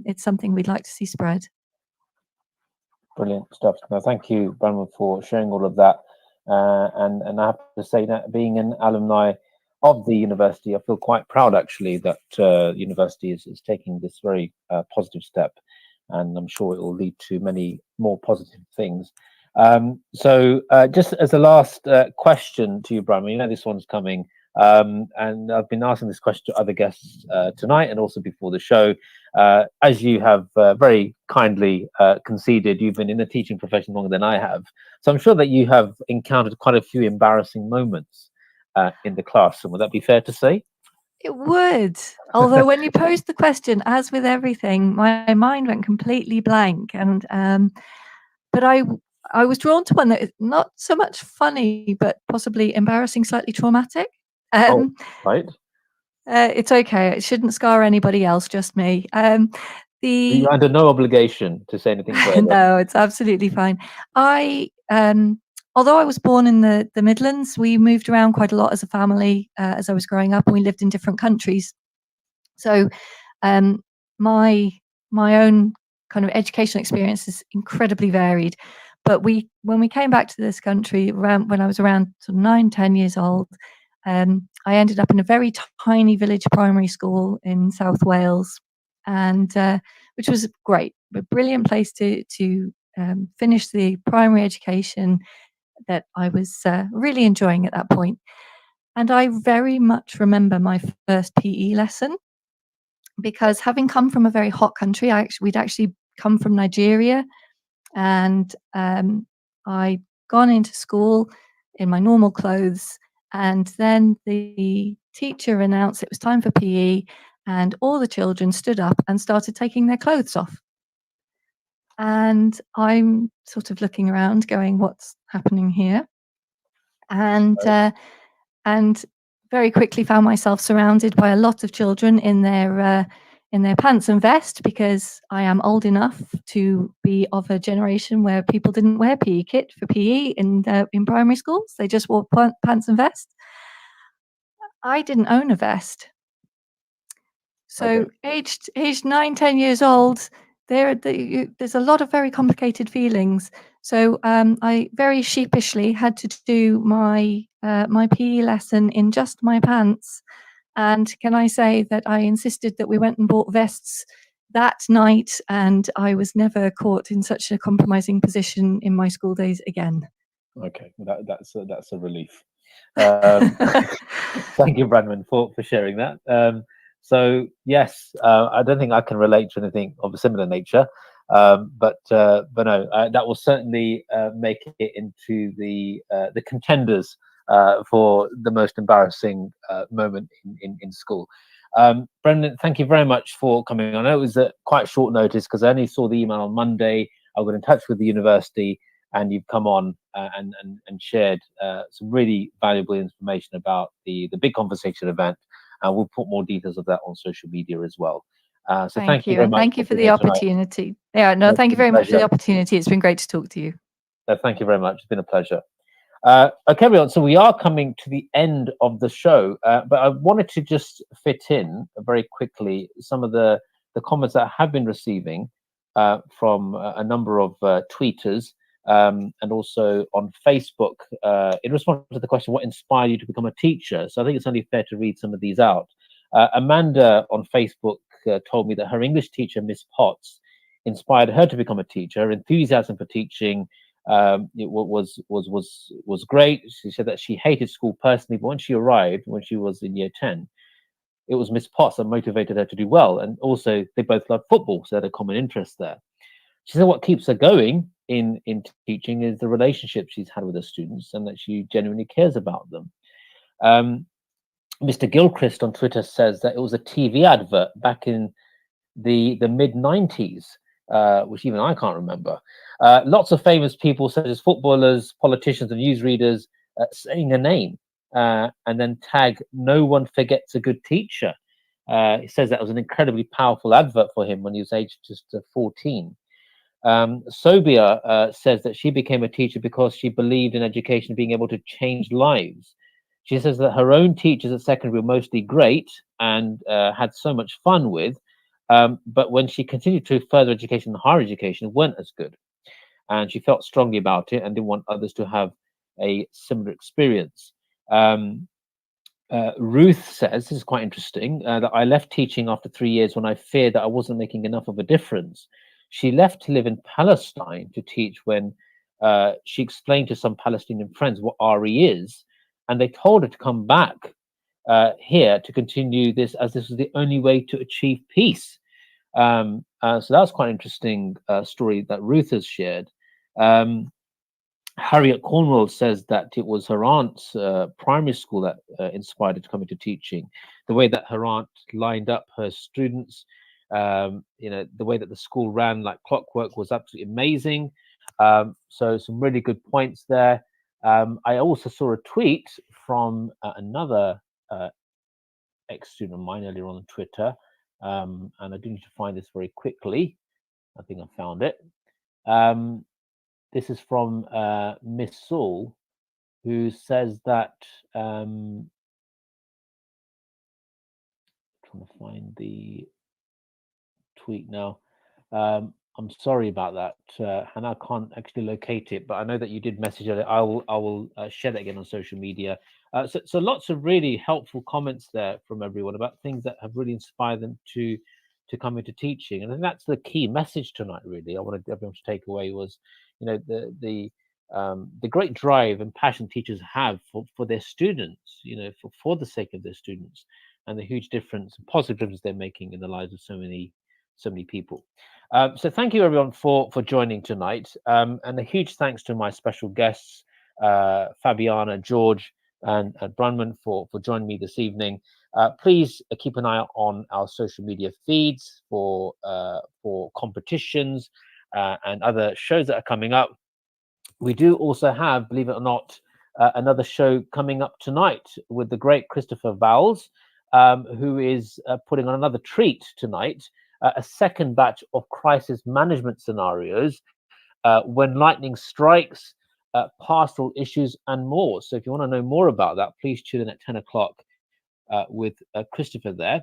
It's something we'd like to see spread. Brilliant stuff. No, thank you, Bronwyn, for sharing all of that. And I have to say that being an alumni of the university, I feel quite proud actually that university is taking this very positive step, and I'm sure it will lead to many more positive things. So just as a last question to you, Bronwyn, you know this one's coming, and I've been asking this question to other guests tonight and also before the show. As you have very kindly conceded, you've been in the teaching profession longer than I have. So I'm sure that you have encountered quite a few embarrassing moments in the classroom. Would that be fair to say? It would. Although when you posed the question, as with everything, my mind went completely blank. And but I was drawn to one that is not so much funny, but possibly embarrassing, slightly traumatic. Oh, right. It's okay. It shouldn't scar anybody else, just me. You're under no obligation to say anything further. No, it's absolutely fine. Although I was born in the Midlands, we moved around quite a lot as a family as I was growing up, and we lived in different countries. So my own kind of educational experience is incredibly varied. But when we came back to this country when I was around sort of 9, 10 years old, I ended up in a very tiny village primary school in South Wales, and which was great, a brilliant place to finish the primary education that I was really enjoying at that point. And I very much remember my first PE lesson, because having come from a very hot country, we'd actually come from Nigeria, and I'd gone into school in my normal clothes, and then the teacher announced it was time for PE, and all the children stood up and started taking their clothes off. And I'm sort of looking around going, what's happening here? And and very quickly found myself surrounded by a lot of children in their pants and vest, because I am old enough to be of a generation where people didn't wear PE kit for PE in primary schools. They just wore pants and vest. I didn't own a vest. So aged 9, 10 years old, there's a lot of very complicated feelings. So I very sheepishly had to do my PE lesson in just my pants. And can I say that I insisted that we went and bought vests that night, and I was never caught in such a compromising position in my school days again. Okay, that's a relief. Thank you, Bronwyn, for sharing that. So yes, I don't think I can relate to anything of a similar nature, but no, that will certainly make it into the contenders for the most embarrassing moment in school. Brendan, thank you very much for coming. I know it was at quite short notice because I only saw the email on Monday. I got in touch with the university, and you've come on and shared some really valuable information about the big conversation event. And we'll put more details of that on social media as well. So thank you very much. Thank you for the opportunity. Yeah, no, thank you very much for the opportunity. It's been great to talk to you. Thank you very much. It's been a pleasure. Okay, everyone. So we are coming to the end of the show, but I wanted to just fit in very quickly some of the comments that I have been receiving from a number of tweeters and also on Facebook in response to the question, what inspired you to become a teacher? So I think it's only fair to read some of these out. Amanda on Facebook told me that her English teacher, Miss Potts, inspired her to become a teacher. Her enthusiasm for teaching it was great. She said that she hated school personally, but when she arrived, when she was in year 10, it was Miss Potts that motivated her to do well. And also they both loved football, so they had a common interest there. She said what keeps her going in teaching is the relationship she's had with her students and that she genuinely cares about them. Mr. Gilchrist on Twitter says that it was a TV advert back in the mid-90s, which even I can't remember. Lots of famous people, such as footballers, politicians, and newsreaders, saying a name and then tag "No one forgets a good teacher." He says that was an incredibly powerful advert for him when he was aged just 14. Sobia says that she became a teacher because she believed in education being able to change lives. She says that her own teachers at secondary were mostly great and had so much fun with, but when she continued to further education and higher education, weren't as good. And she felt strongly about it and didn't want others to have a similar experience. Ruth says, this is quite interesting, that I left teaching after 3 years when I feared that I wasn't making enough of a difference. She left to live in Palestine to teach when she explained to some Palestinian friends what RE is, and they told her to come back here to continue this, as this was the only way to achieve peace. So that's quite an interesting story that Ruth has shared. Harriet Cornwell says that it was her aunt's primary school that inspired her to come into teaching. The way that her aunt lined up her students, the way that the school ran like clockwork was absolutely amazing. So some really good points there. I also saw a tweet from another ex-student of mine earlier on Twitter, and I do need to find this very quickly. I think I found it. This is from Miss Saul, who says that, trying to find the tweet now. I'm sorry about that, Hannah. I can't actually locate it, but I know that you did message it. I will share that again on social media. So lots of really helpful comments there from everyone about things that have really inspired them to come into teaching, and I think that's the key message tonight. Really, I wanted everyone to take away was, the great drive and passion teachers have for their students, for the sake of their students, and the huge difference, positive difference they're making in the lives of so many people. So thank you everyone for joining tonight, and a huge thanks to my special guests, Fabiana, George, and Brunman for joining me this evening. Please keep an eye on our social media feeds for competitions and other shows that are coming up. We do also have, believe it or not, another show coming up tonight with the great Christopher Vowles, who is putting on another treat tonight, a second batch of crisis management scenarios, when lightning strikes, pastoral issues, and more. So if you want to know more about that, please tune in at 10 o'clock with Christopher there.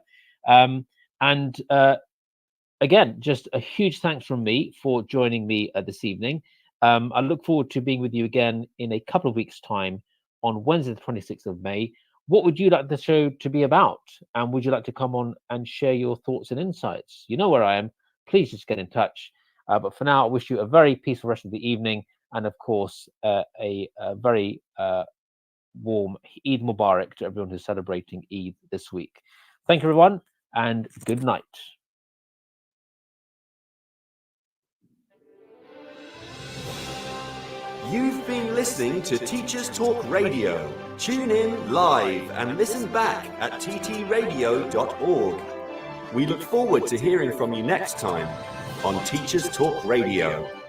Again, just a huge thanks from me for joining me this evening. I look forward to being with you again in a couple of weeks' time on Wednesday, the 26th of May. What would you like the show to be about? And would you like to come on and share your thoughts and insights? You know where I am. Please just get in touch. But for now, I wish you a very peaceful rest of the evening. And of course, a very warm Eid Mubarak to everyone who's celebrating Eid this week. Thank you, everyone, and good night. You've been listening to Teachers Talk Radio. Tune in live and listen back at ttradio.org. We look forward to hearing from you next time on Teachers Talk Radio.